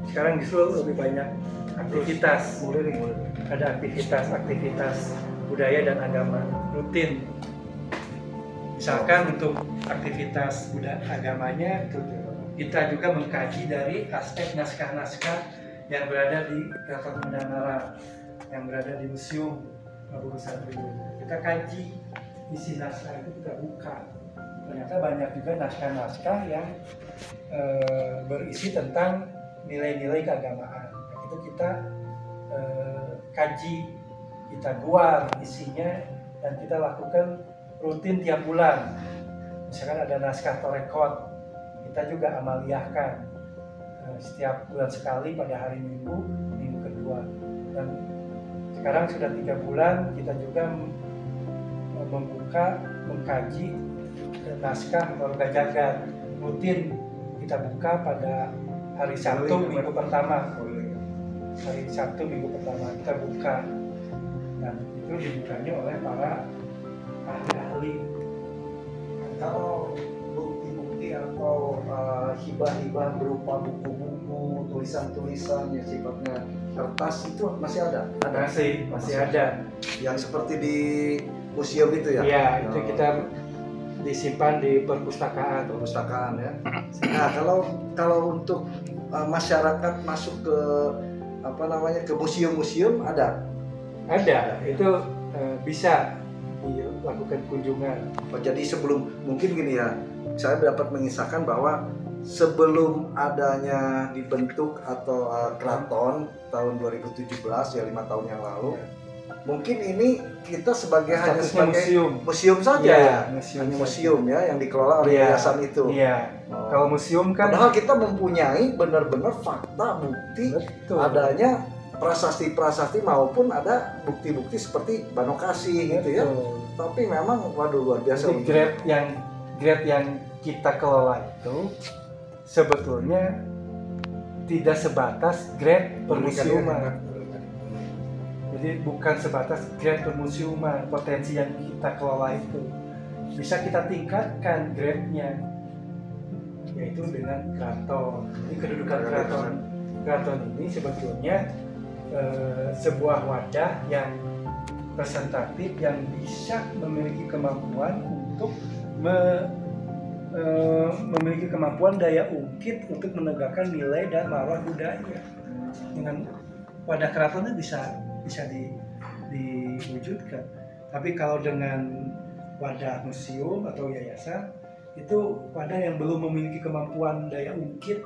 sekarang justru lebih banyak aktivitas, ada aktivitas budaya dan agama rutin. Misalkan untuk aktivitas budaya agamanya, kita juga mengkaji dari aspek naskah-naskah yang berada di Keraton Sumedang Larang, yang berada di Museum Prabu Gusatri. Kita kaji isi naskah itu, kita buka. Ternyata banyak juga naskah-naskah yang berisi tentang nilai-nilai keagamaan. Itu kita kaji, kita buat isinya, dan kita lakukan rutin tiap bulan. Misalkan ada naskah Torekot, kita juga amaliyahkan setiap bulan sekali pada hari Minggu kedua. Dan sekarang sudah 3 bulan kita juga mengkaji naskah Warga Jagat, rutin kita buka pada hari Sabtu minggu pertama. Hari Sabtu minggu pertama kita buka, dan itu dibukanya oleh para ahli. Kalau bukti-bukti atau hibah-hibah berupa buku-buku, tulisan-tulisan yang sifatnya kertas itu masih ada? Masih ada. Yang seperti di museum itu ya? Iya, itu kita disimpan di perpustakaan ya. Nah, kalau untuk masyarakat masuk ke ke museum-museum ada? Ada, itu bisa dilakukan kunjungan. Jadi sebelum, mungkin gini ya, saya dapat mengisahkan bahwa sebelum adanya dibentuk atau keraton tahun 2017 ya, 5 tahun yang lalu, mungkin ini kita hanya sebagai museum saja, museum ya, yang dikelola oleh yayasan itu. Iya. Kalau museum kan, padahal kita mempunyai benar-benar fakta bukti adanya prasasti-prasasti maupun ada bukti-bukti seperti Banokasi gitu ya. Tapi memang waduh luar biasa. Grade yang kita kelola itu sebetulnya tidak sebatas grade permusiuman. Jadi bukan sebatas grade permusiuman. Potensi yang kita kelola itu bisa kita tingkatkan grade-nya, yaitu dengan keraton. Jadi kedudukan keraton ini sebetulnya sebuah wadah yang representatif yang bisa memiliki kemampuan untuk memiliki kemampuan daya ungkit untuk menegakkan nilai dan marwah budaya. Dengan wadah keratonnya bisa diwujudkan. Tapi kalau dengan wadah museum atau yayasan, itu wadah yang belum memiliki kemampuan daya ungkit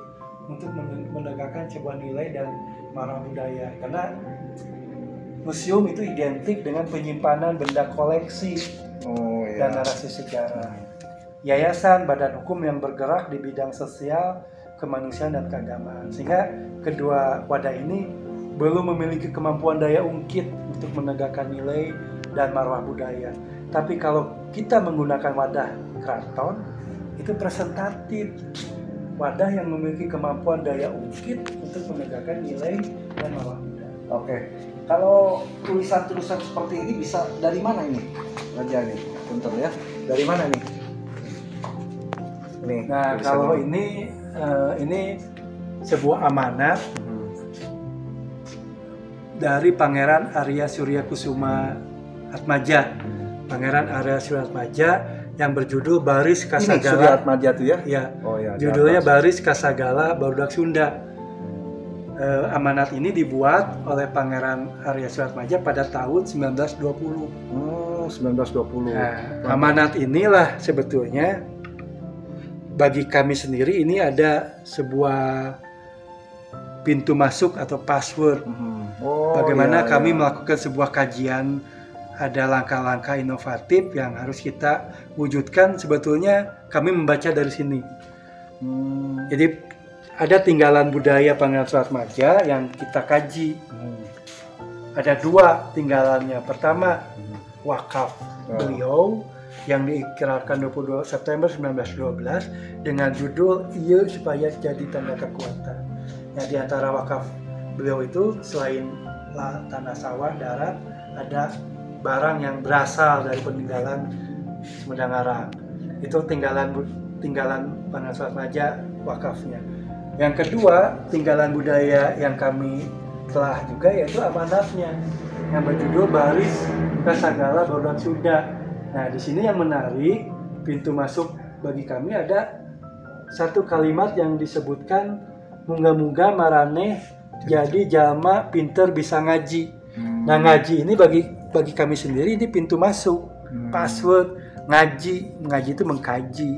untuk menegakkan sebuah nilai dan marwah budaya. Karena museum itu identik dengan penyimpanan benda koleksi dan narasi sejarah. Yayasan badan hukum yang bergerak di bidang sosial, kemanusiaan dan keagamaan. Sehingga kedua wadah ini belum memiliki kemampuan daya ungkit untuk menegakkan nilai dan marwah budaya. Tapi kalau kita menggunakan wadah keraton, itu presentatif. Wadah yang memiliki kemampuan daya ungkit untuk menegakkan nilai dan marwah budaya. Oke. Kalau tulisan-tulisan seperti ini bisa dari mana ini? Raja ini, bentar ya. Dari mana nih? Nih, Nah, tulisan kalau ini sebuah amanat dari Pangeran Arya Surya Kusuma Atmaja. Pangeran Arya Surya Atmaja yang berjudul Baris ini Surya Kasagala. Atmaja tuh ya. Ya, Oh ya. di judulnya atas. Baris Kasagala Barudak Sunda. Amanat ini dibuat oleh Pangeran Arya Surya Atmaja pada tahun 1920. 1920. Nah, amanat inilah sebetulnya bagi kami sendiri ini ada sebuah pintu masuk atau password. Oh, Bagaimana iya, kami iya. melakukan sebuah kajian, ada langkah-langkah inovatif yang harus kita wujudkan. Sebetulnya kami membaca dari sini. Jadi ada tinggalan budaya Pangeran Surya Atmaja yang kita kaji. Ada dua tinggalannya. Pertama, wakaf beliau yang diikrarkan 22 September 1912 dengan judul "Ieu supaya jadi tanda kekuatan". Nah, di antara wakaf beliau itu selain tanah sawah, darat, ada barang yang berasal dari peninggalan Sumedang Arang. Itu tinggalan Pangeran Surya Atmaja wakafnya. Yang kedua, tinggalan budaya yang kami telah juga yaitu amanatnya yang berjudul Baris Kasagala Barudak Sunda. Nah, di sini yang menarik, pintu masuk bagi kami ada satu kalimat yang disebutkan, "Munga-munga maraneh jadi jalma pinter bisa ngaji." Nah, ngaji ini bagi kami sendiri ini pintu masuk, password. Ngaji itu mengkaji.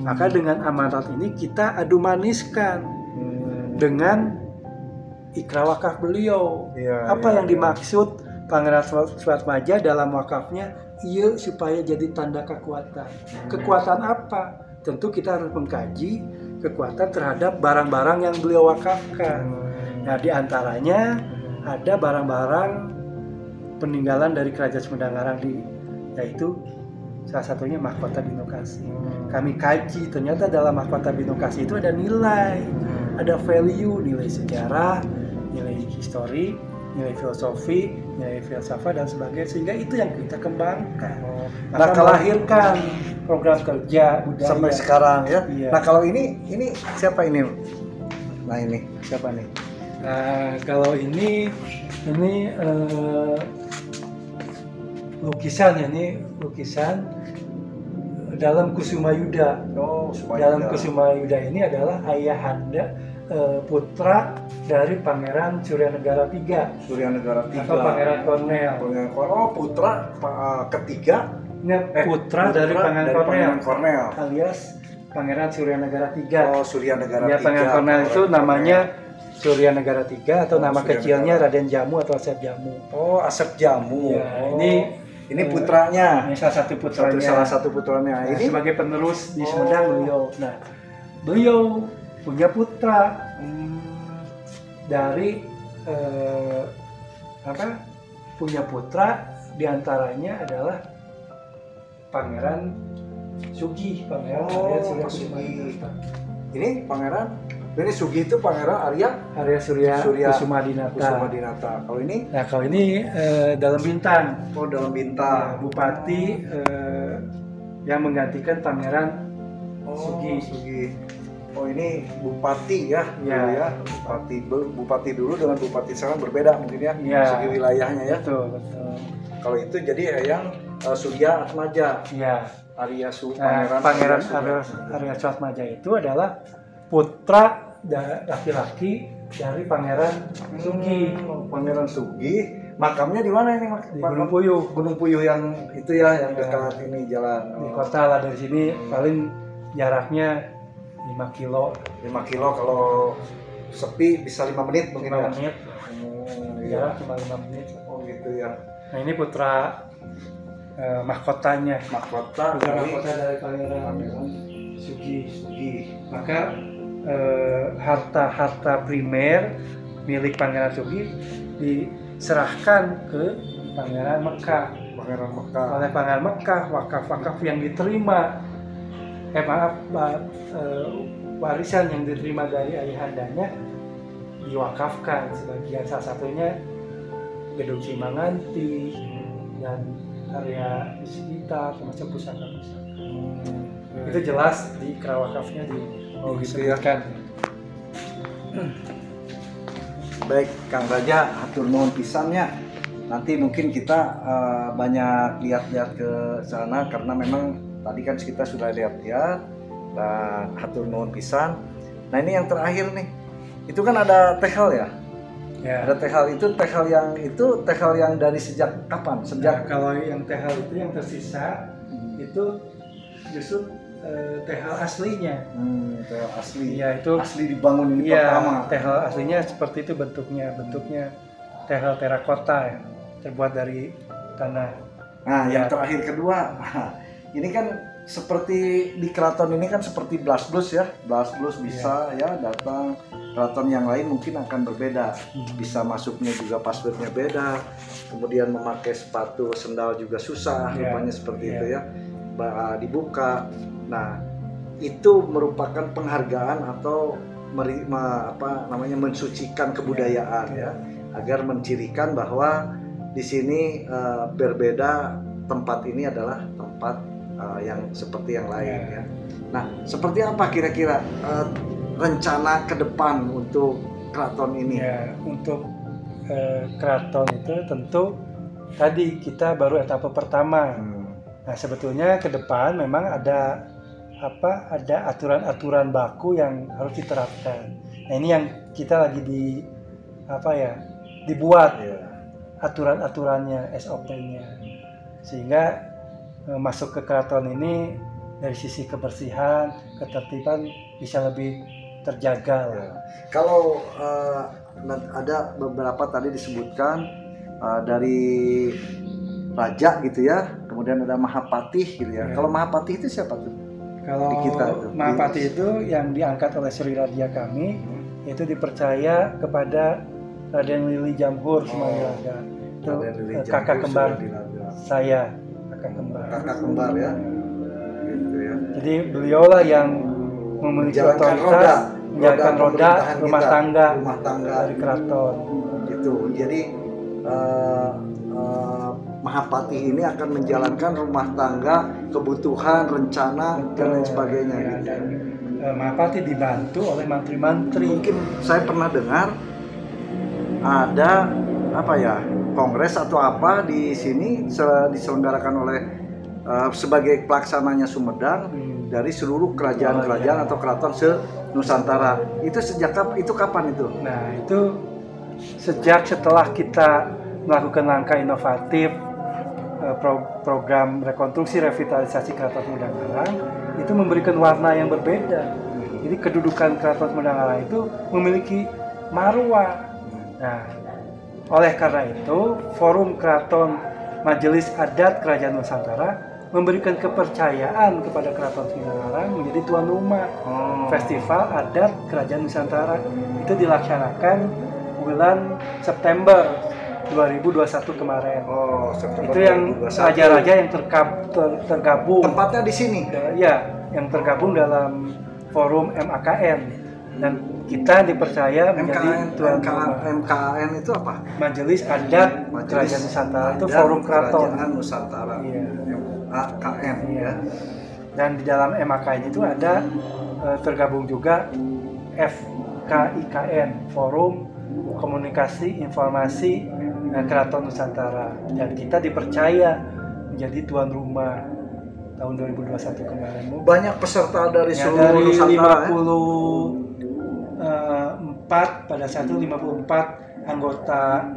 Maka dengan amanat ini kita adu maniskan dengan ikrar wakaf beliau. Apa yang dimaksud Pangeran Surya Atmaja dalam wakafnya? Iya, supaya jadi tanda kekuatan. Kekuatan apa? Tentu kita harus mengkaji kekuatan terhadap barang-barang yang beliau wakafkan. Nah, di antaranya ada barang-barang peninggalan dari Kerajaan Sumedang Arang, yaitu salah satunya mahkota Binokasi. Kami kaji, ternyata dalam mahkota Binokasi itu ada nilai, ada value, nilai sejarah, nilai histori, nilai filosofi, nilai filsafat dan sebagainya, sehingga itu yang kita kembangkan. Maka melahirkan program kerja budaya Sampai sekarang ya. Iya. Nah, kalau ini siapa ini? Nah, ini siapa nih? Nah, kalau ini lukisan ya, ini lukisan dalam Kusuma Yuda. Dalam Kusuma Yuda ini adalah ayahanda putra dari Pangeran Suryanegara III. Suryanegara III. Atau Pangeran Kornel. Putra ketiga. Ini putra dari Pangeran Kornel. Alias Pangeran Suryanegara III. Oh, Suryanegara Ya, III. Pangeran Kornel itu namanya Suryanegara III atau nama Suryanegara. kecilnya Raden Jamu atau Asep Jamu. Oh, Asep Jamu. Ya, Oh. ini putranya. Ini salah satu putranya. Salah satu putranya. Nah, Ini sebagai penerus di Sumedang beliau. Nah, beliau punya putra dari punya putra diantaranya adalah Pangeran Sugi, Pangeran Arya Surya Kusuma Dinata. Ini Pangeran. Ini Sugi itu Pangeran Arya Arya Surya Kusuma Dinata. Kusuma Dinata. Kalau ini Nah, kalau ini dalam bintang. dalam bintang. Bupati yang menggantikan Pangeran Sugi. Oh, ini bupati ya, Ya. dulu ya. Bupati dulu dengan bupati sekarang berbeda mungkin ya, Ya. segi wilayahnya ya. Betul. Kalau itu jadi yang Surya Atmaja, Ya. Pangeran Arya Surya Atmaja itu adalah putra laki-laki dari Pangeran Sugi. Pangeran Sugi. Makamnya di mana ini? Di Gunung Puyuh. Gunung Puyuh yang itu ya, yang Ya. dekat ini jalan. Di kota lah, dari sini paling jaraknya 5 kilo. 5 kilo, kalau sepi bisa 5 menit mungkin 5 ya. menit. Iya. Jarak cuma 5 menit. Oh gitu ya. Nah, ini putra mahkotanya. Mahkota Putra dari mahkota dari Pangeran Pangeran Sugi. Sugi. Maka harta primer milik Pangeran Sugi diserahkan ke Pangeran Mekah. Pangeran Mekah. Oleh Pangeran Mekah, wakaf-wakaf yang diterima, warisan yang diterima dari ayahandanya diwakafkan. Sebagian, salah satunya Gedung Simanganti dan area di sekitar, termasuk pusaka-pusaka. Itu jelas di Krawakafnya disebutkan. Baik, Kang Raja, hatur nuhun pisannya. Nanti mungkin kita banyak lihat-lihat ke sana karena memang tadi kan kita sudah lihat-lihat dan hatur nuhun pisan. Nah ini yang terakhir nih, itu kan ada tehel ya? Ya. Ada tehel itu tehel yang dari sejak kapan? Sejak Kalau yang tehel itu yang tersisa itu justru tehel aslinya. tehel asli. Iya, itu Asli dibangun ini iya, pertama. tehel aslinya seperti itu bentuknya tehel terakota ya, terbuat dari tanah. Nah, Ya. yang terakhir kedua, ini kan seperti di keraton ini kan seperti Blasblus ya, Blasblus bisa ya datang. Keraton yang lain mungkin akan berbeda, bisa masuknya juga passwordnya beda, kemudian memakai sepatu sendal juga susah, Ya. rupanya seperti Ya. itu ya, dibuka. Nah, itu merupakan penghargaan atau mensucikan kebudayaan ya, agar mencirikan bahwa di sini berbeda, tempat ini adalah tempat yang seperti yang lain ya. Nah, seperti apa kira-kira rencana ke depan untuk keraton ini? Ya, untuk keraton itu tentu tadi kita baru etapa pertama. Nah, sebetulnya ke depan memang ada aturan-aturan baku yang harus diterapkan. Nah, ini yang kita lagi dibuat aturan-aturannya, SOP-nya, sehingga masuk ke keraton ini dari sisi kebersihan, ketertiban bisa lebih terjaga lah. Kalau ada beberapa tadi disebutkan dari raja gitu ya, kemudian ada Mahapatih gitu ya. Kalau Mahapatih itu siapa tuh? Kalau Di kita itu. Mahapatih itu yang diangkat oleh Sri Raja kami, itu dipercaya kepada Raden Lili Jamhur Semanggilaga. Itu Raden Lili kakak Jamhur kembar Semanggilaga. saya, kakak kembar. Kakak kembar ya. Gitu ya. Jadi beliaulah yang memiliki Menjalankan otoritas menjalankan roda pemerintahan rumah kita, tangga dari keraton. Gitu. Jadi Mahapatih ini akan menjalankan rumah tangga, kebutuhan, rencana dan lain sebagainya. Ya, Gitu. dan Mahapatih dibantu oleh mantri-mantri. Mungkin saya pernah dengar ada kongres atau apa di sini diselenggarakan oleh sebagai pelaksananya Sumedang dari seluruh kerajaan-kerajaan atau keraton se-Nusantara. Itu kapan itu? Nah, itu sejak setelah kita melakukan langkah inovatif, program rekonstruksi revitalisasi Keraton Sumedang Larang itu memberikan warna yang berbeda. Jadi kedudukan Keraton Sumedang Larang itu memiliki marwah. Nah, oleh karena itu, Forum Keraton Majelis Adat Kerajaan Nusantara memberikan kepercayaan kepada Keraton Sumedang Larang menjadi tuan rumah Festival Adat Kerajaan Nusantara. Itu dilaksanakan bulan September 2021 kemarin. September Itu yang 2021. raja-raja yang tergabung. Tempatnya di sini. Ya, yang tergabung dalam forum MAKN, dan kita dipercaya menjadi tuan rumah. MKN itu apa? Majelis Adat Kerajaan Nusantara, itu forum keraton. Kerajaan Nusantara. Iya. MAKN ya. Dan di dalam MAKN itu ada tergabung juga FKIKN, Forum Komunikasi Informasi Keraton Nusantara, dan kita dipercaya menjadi tuan rumah tahun 2021 kemarin. Banyak peserta dari Ya, seluruh dari Nusantara. 54 pada saat itu 54 anggota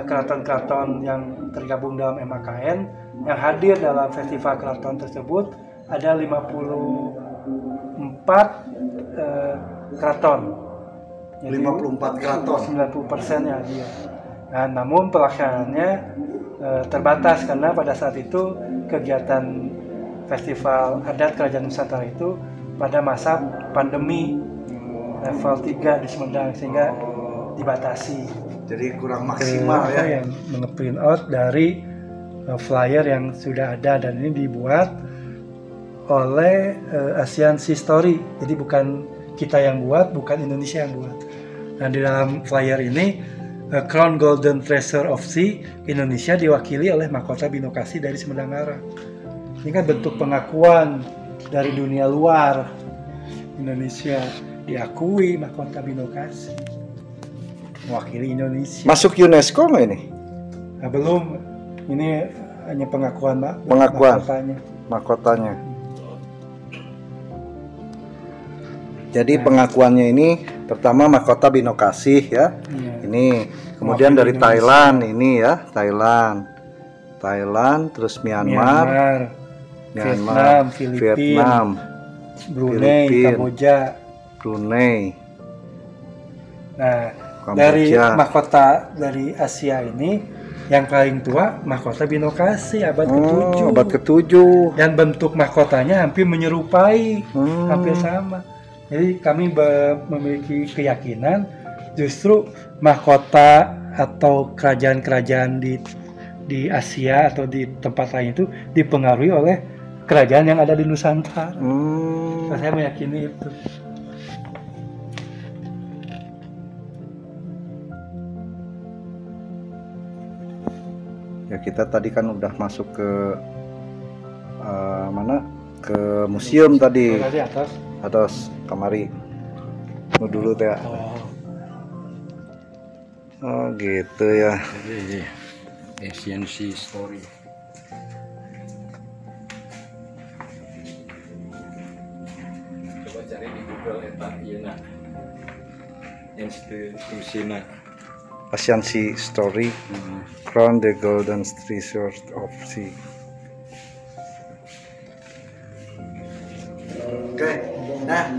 keraton-keraton yang tergabung dalam MAKN yang hadir dalam festival keraton tersebut. Ada 54 keraton. Jadi 54 keraton. 90% yang hadir. Nah, namun pelaksanaannya terbatas karena pada saat itu kegiatan Festival Adat Kerajaan Nusantara itu pada masa pandemi level 3 di Sumedang, sehingga dibatasi. Jadi kurang maksimal ya. Yang nge-print out dari flyer yang sudah ada, dan ini dibuat oleh Asian Sea Story. Jadi bukan kita yang buat, bukan Indonesia yang buat. Nah, di dalam flyer ini Crown Golden Treasure of Sea Indonesia diwakili oleh mahkota binokasi dari Sumedang Larang. Ini kan bentuk pengakuan dari dunia luar. Indonesia diakui mahkota binokasi, mewakili Indonesia. Masuk UNESCO nggak ini? Nah, belum, ini hanya pengakuan Pak. Pengakuan. Mahkotanya. Mahkotanya. Jadi pengakuannya ini pertama mahkota binokasi ya. Iya. Ini kemudian Mewakili dari Indonesia. Thailand ini ya, Thailand, terus Myanmar, Vietnam, Filipina, Vietnam, Brunei, Filipina, Kamboja. Brunei, Nah, Kamboja. dari mahkota dari Asia ini yang paling tua mahkota binokasi abad ke-7. Abad ke-7. Dan bentuk mahkotanya hampir menyerupai, hampir sama. Jadi kami memiliki keyakinan justru mahkota atau kerajaan-kerajaan di Asia atau di tempat lain itu dipengaruhi oleh kerajaan yang ada di Nusantara. Saya meyakini itu. Ya kita tadi kan udah masuk ke mana? Ke museum tadi. Tadi atas. Atas kamari. Mau dulu teh. Oh gitu ya. Ancient Story. Coba cari di Google eta ieu na. Institusina. Ancient Story. Crown the Golden Treasure of Sea. Oke, nah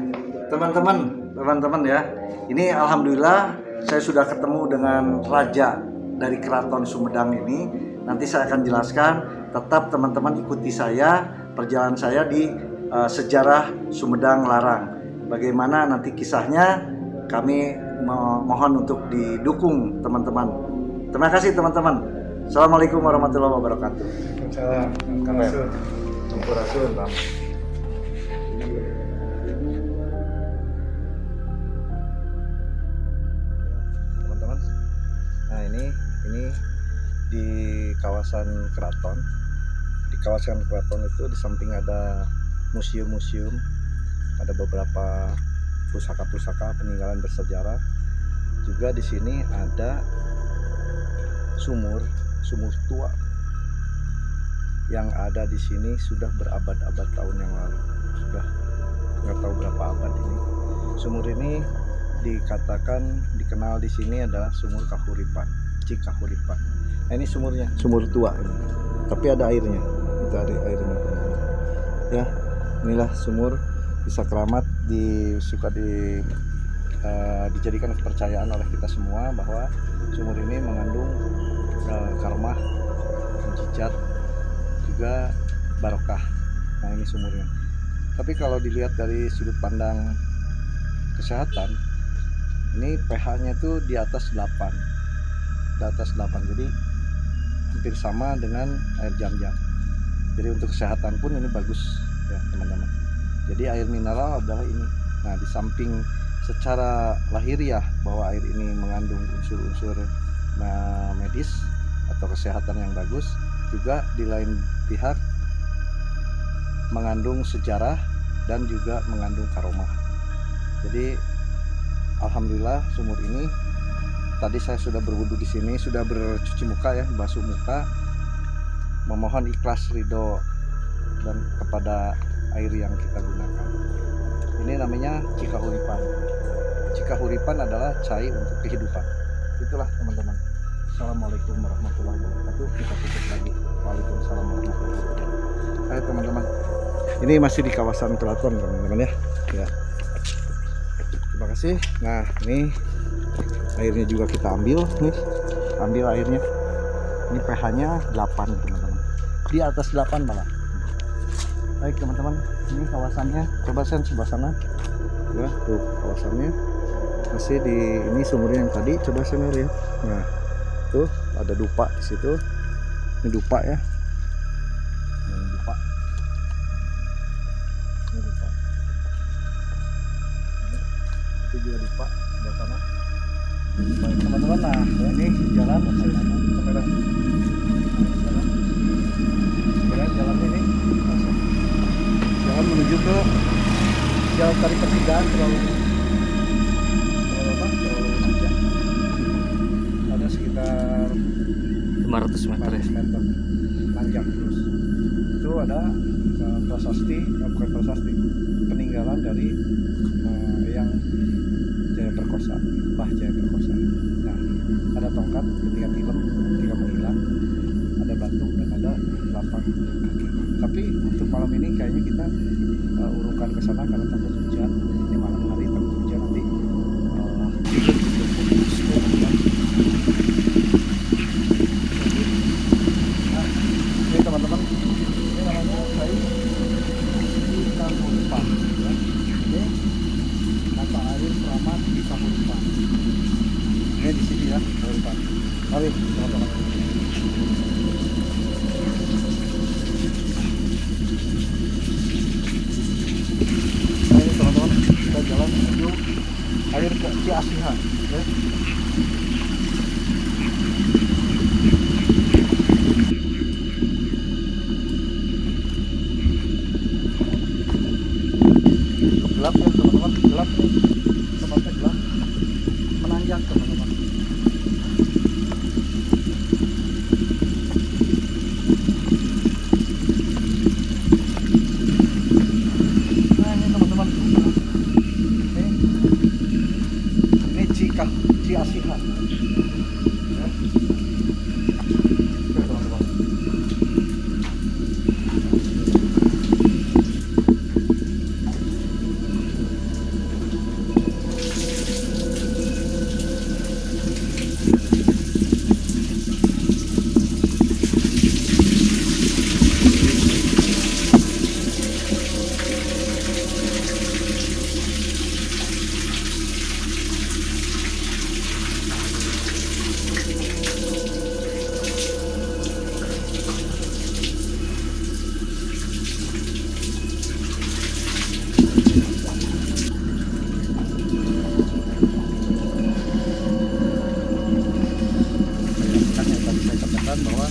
teman-teman ya, ini alhamdulillah saya sudah ketemu dengan raja dari Keraton Sumedang ini. Nanti saya akan jelaskan. Tetap teman-teman ikuti saya perjalanan saya di sejarah Sumedang Larang. Bagaimana nanti kisahnya, kami mohon untuk didukung teman-teman. Terima kasih teman-teman. Assalamualaikum warahmatullahi wabarakatuh. Waalaikumsalam. Sampurasun, Bang. Teman-teman, nah ini di kawasan keraton. Di kawasan keraton itu di samping ada museum-museum, ada beberapa pusaka-pusaka peninggalan bersejarah. Juga di sini ada sumur tua yang ada di sini sudah berabad-abad tahun yang lalu, sudah nggak tahu berapa abad ini. Sumur ini dikenal di sini adalah sumur Kahuripan, Cikahuripan. Nah, ini sumurnya, sumur tua ini, tapi ada airnya, itu ada airnya. Ya, inilah sumur bisa keramat, dijadikan kepercayaan oleh kita semua bahwa sumur ini mengandung karma, mujizat, juga barokah. Nah ini sumurnya. Tapi kalau dilihat dari sudut pandang kesehatan, ini pH-nya itu di atas 8. Jadi hampir sama dengan air jam-jam. Jadi untuk kesehatan pun ini bagus ya teman-teman. Jadi air mineral adalah ini. Nah di samping secara lahiriah bahwa air ini mengandung unsur-unsur medis atau kesehatan yang bagus, juga di lain pihak mengandung sejarah dan juga mengandung karomah. Jadi alhamdulillah sumur ini tadi saya sudah berwudu di sini, sudah bercuci muka ya, basuh muka, memohon ikhlas ridho dan kepada air yang kita gunakan. Ini namanya Cikahuripan. Cikahuripan adalah cai untuk kehidupan. Itulah teman-teman. Assalamualaikum warahmatullahi wabarakatuh. Kita tutup lagi. Waalaikumsalam warahmatullahi wabarakatuh. Hai teman-teman. Ini masih di kawasan keraton teman-teman ya. Ya. Terima kasih. Nah ini airnya juga kita ambil nih. Ambil airnya. Ini pH-nya 8 teman-teman. Di atas 8 malah. Baik teman-teman. Ini kawasannya. Coba sen sebelah sana. Ya tuh kawasannya. Masih di ini sumurnya yang tadi. Coba sen lihat. Nah. Tuh ada dupa di situ. Ini dupa ya. Ini dupa. Ini dupa. Itu juga dupa sebelah sana. Baik teman-teman, nah ya, ini jalan kamera. Jalan ini jalan menuju itu jalan dari pertigaan terlalu panjang. Ada sekitar 500 meter ya. 500 meter panjang terus. Itu ada prasasti, bukan prasasti, peninggalan dari yang Jaya Perkosa, Mbah Jaya Perkosa. Nah, ada tongkat ketika menghilang, ada batu dan ada telapak kaki. Tapi untuk malam ini kayaknya kita urungkan ke sana karena takut hujan. Ini malam hari takut hujan nanti. Nah, ini teman-teman, ini namanya Cai Kahuripan. Ya. Ini mata air keramat di Kahuripan. Ini di sini ya, Kahuripan. Mari teman-teman. Nah, ini teman-teman, kita jalan menuju air ke Ciasihan. Ya. Gelap ya teman-teman, gelap nih, tempatnya gelap, menanjak teman-teman. Nah ini teman-teman, ini Ciasihan. Ya. Oke, teman-teman. Yang tadi saya katakan bahwa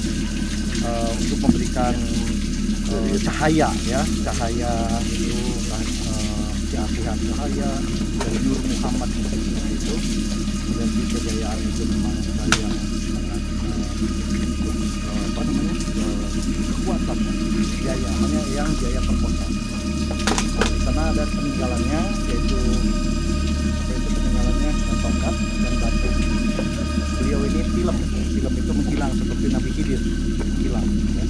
untuk memberikan cahaya ya, cahaya itu Ciasihan, cahaya dari Nur Muhammad itu, dan di kejayaan itu memang saya sangat kekuatan jaya, hanya yang Jaya Perkosa. Nah, di sana ada peninggalannya, yaitu peninggalannya tongkat dan batu. Beliau ini film itu menghilang seperti Nabi Khidir hilang ya.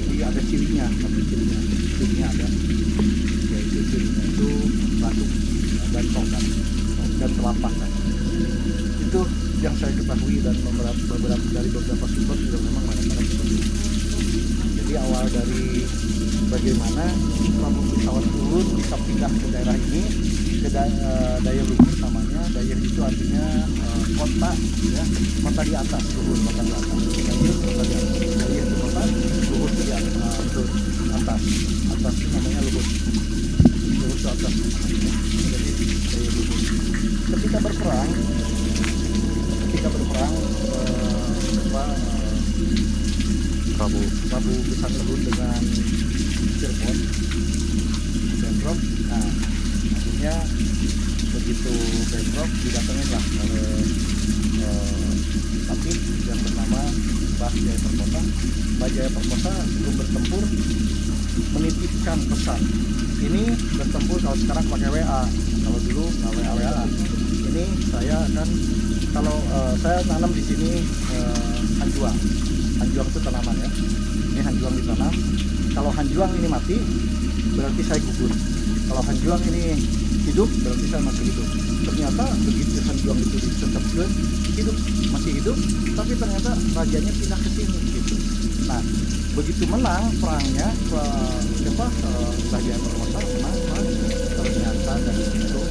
Jadi ada cirinya ada, yaitu cirinya itu batu dan tongkat dan telapak kaki. Itu yang saya ketahui, dan dari beberapa sumber juga memang mengatakan seperti itu. Jadi awal dari bagaimana Prabu Pesawat turun bisa pindah ke daerah ini, ke Daya Luhur namanya. Daya itu artinya kota ya, kota di atas, luhur kota di atas. Daya kota di atas. Daya itu kota, luhur di atas. Atas itu namanya luhur. Luhur itu atas. Jadi Daya Luhur. Ketika berperang Prabu Besar Lelut dengan Cirebon bentrok. Nah, akhirnya begitu bentrok didatanginlah oleh Tabib yang bernama Mbah Jaya Perkosa. Mbah Jaya Perkosa sebelum bertempur menitipkan pesan. Ini bertempur kalau sekarang pakai WA, kalau dulu nggak WA. Ini saya akan saya nanam di sini hanjuang. Hanjuang itu tanaman ya. Ini hanjuang ditanam. Kalau hanjuang ini mati, berarti saya gugur. Kalau hanjuang ini hidup, berarti saya masih hidup. Ternyata begitu hanjuang itu ditetapkan hidup, masih hidup, tapi ternyata rajanya pindah ke sini gitu. Nah, begitu menang perangnya, Mbah Jaya Perkosa menang perang. Ternyata dari situ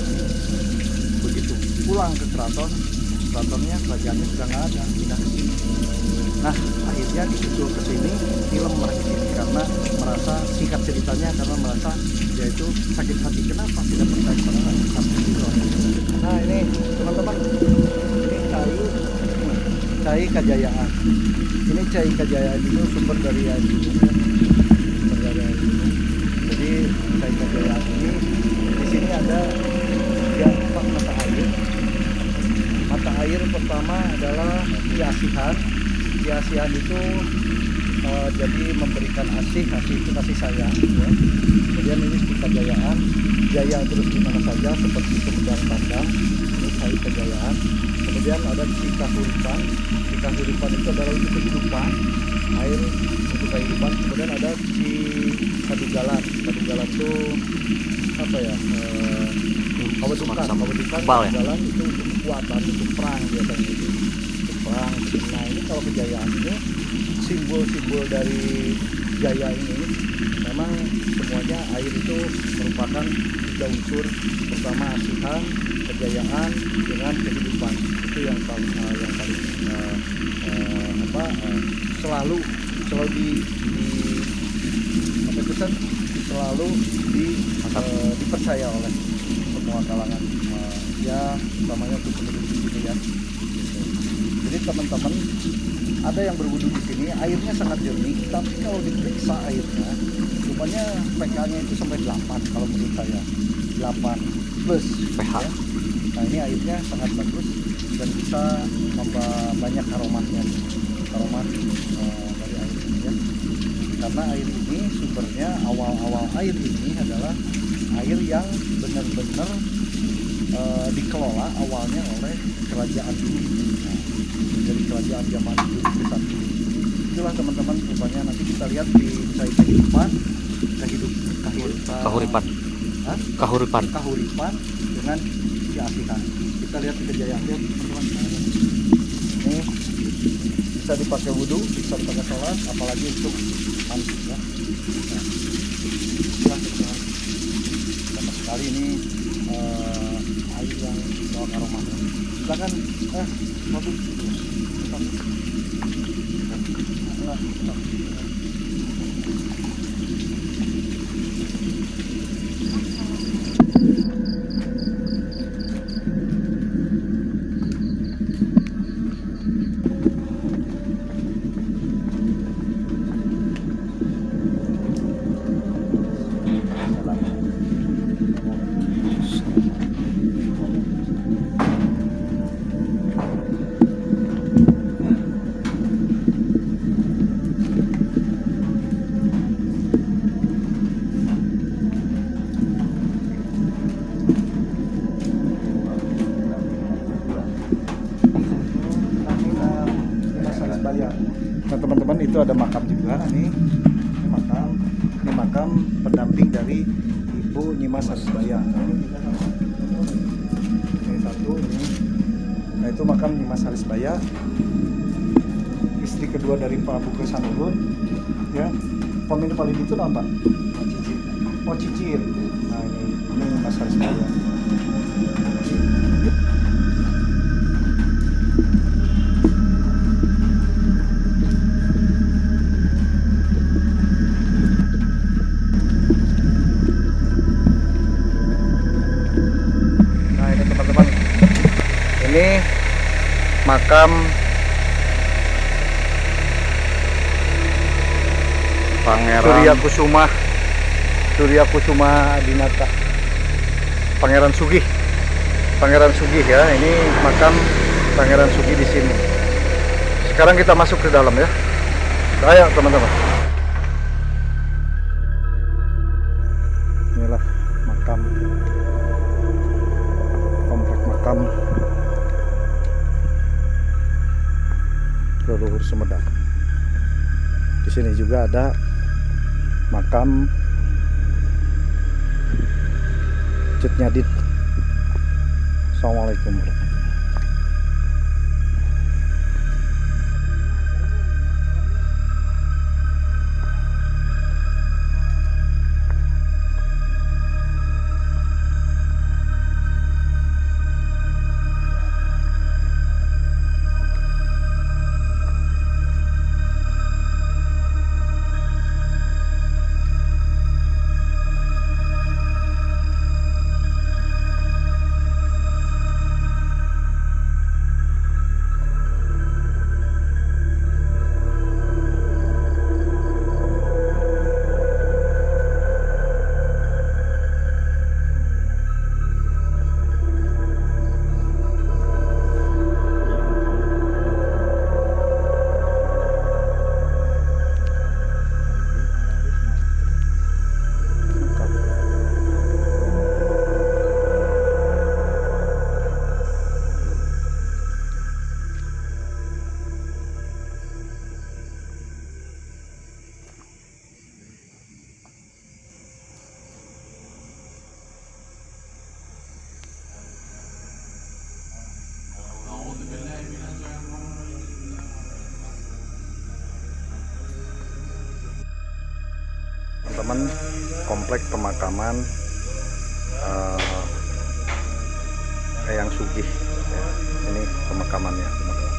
begitu pulang ke keratonnya, kerajaannya sudah nggak ada, pindah ke sini. Nah, akhirnya disusul ke sini, film lagi ini karena merasa, singkat ceritanya, karena merasa dia itu sakit hati. Kenapa tidak percaya kepada sampai itu. Nah ini teman-teman, ini Cai Kajayaan. Ini Cai Kajayaan itu sumber dari air gunung. Jadi Desa Kejayaan ini di sini ada 4 mata air. Mata air pertama adalah Kiasihan. Kiasihan itu jadi memberikan asih itu kasih sayang ya. Kemudian ini Kejayaan, jaya terus di mana saja seperti Sumedang Pandang, ini Sai Kejayaan. Kemudian ada Cikahuripan. Cikahuripan itu adalah untuk kehidupan, air untuk kehidupan. Kemudian ada Kadugalan. Kadugalan itu apa ya? Kawedukan. Kadugalan itu untuk kekuatan, untuk perang biasanya itu. Untuk perang. Nah ini kalau Kejayaan ini simbol-simbol dari jaya ini memang semuanya air itu merupakan 3 unsur. Pertama asihan, kejayaan dengan kehidupan. Itu yang paling selalu dipercaya oleh semua kalangan ya namanya untuk penduduk di sini ya. Jadi teman-teman ada yang berwudu di sini, airnya sangat jernih, tapi kalau diperiksa airnya rupanya pH-nya itu sampai 8 kalau menurut saya, 8 plus pH ya. Nah ini airnya sangat bagus dan bisa membawa banyak aromatnya, aromat dari air ini ya. Karena air ini sumbernya awal air ini adalah air yang benar-benar dikelola awalnya oleh kerajaan dulu. Nah, dari kerajaan zaman dulu ke saat ini. Itulah teman-teman rupanya nanti kita lihat di Sai Kahuripan dengan Kiasihan. Kita lihat di Kejayaan teman-teman. Ini bisa dipakai wudhu, bisa dipakai sholat, apalagi untuk mandi ya. Nah, sama sekali ini air yang bawa aroma. Silakan mobil. Nah teman-teman itu ada makam juga nih, ini makam pendamping dari Ibu Nyimas Salisbaya. Ini satu ini, nah itu makam Nyimas Salisbaya, istri kedua dari Pak Bukir Sanulun, ya. Pemilik paling itu apa? Oh Cicir. Nah ini Nyimas Salisbaya. Ini makam Pangeran Surya Kusuma Adinata, Pangeran Sugih ya. Ini makam Pangeran Sugih di sini. Sekarang kita masuk ke dalam ya. Ayo teman-teman. Inilah makam, komplek makam leluhur Sumedang. Di sini juga ada makam Cut Nyadin. Assalamualaikum. komplek pemakaman Eyang Sugih ya. Ini pemakamannya teman-teman.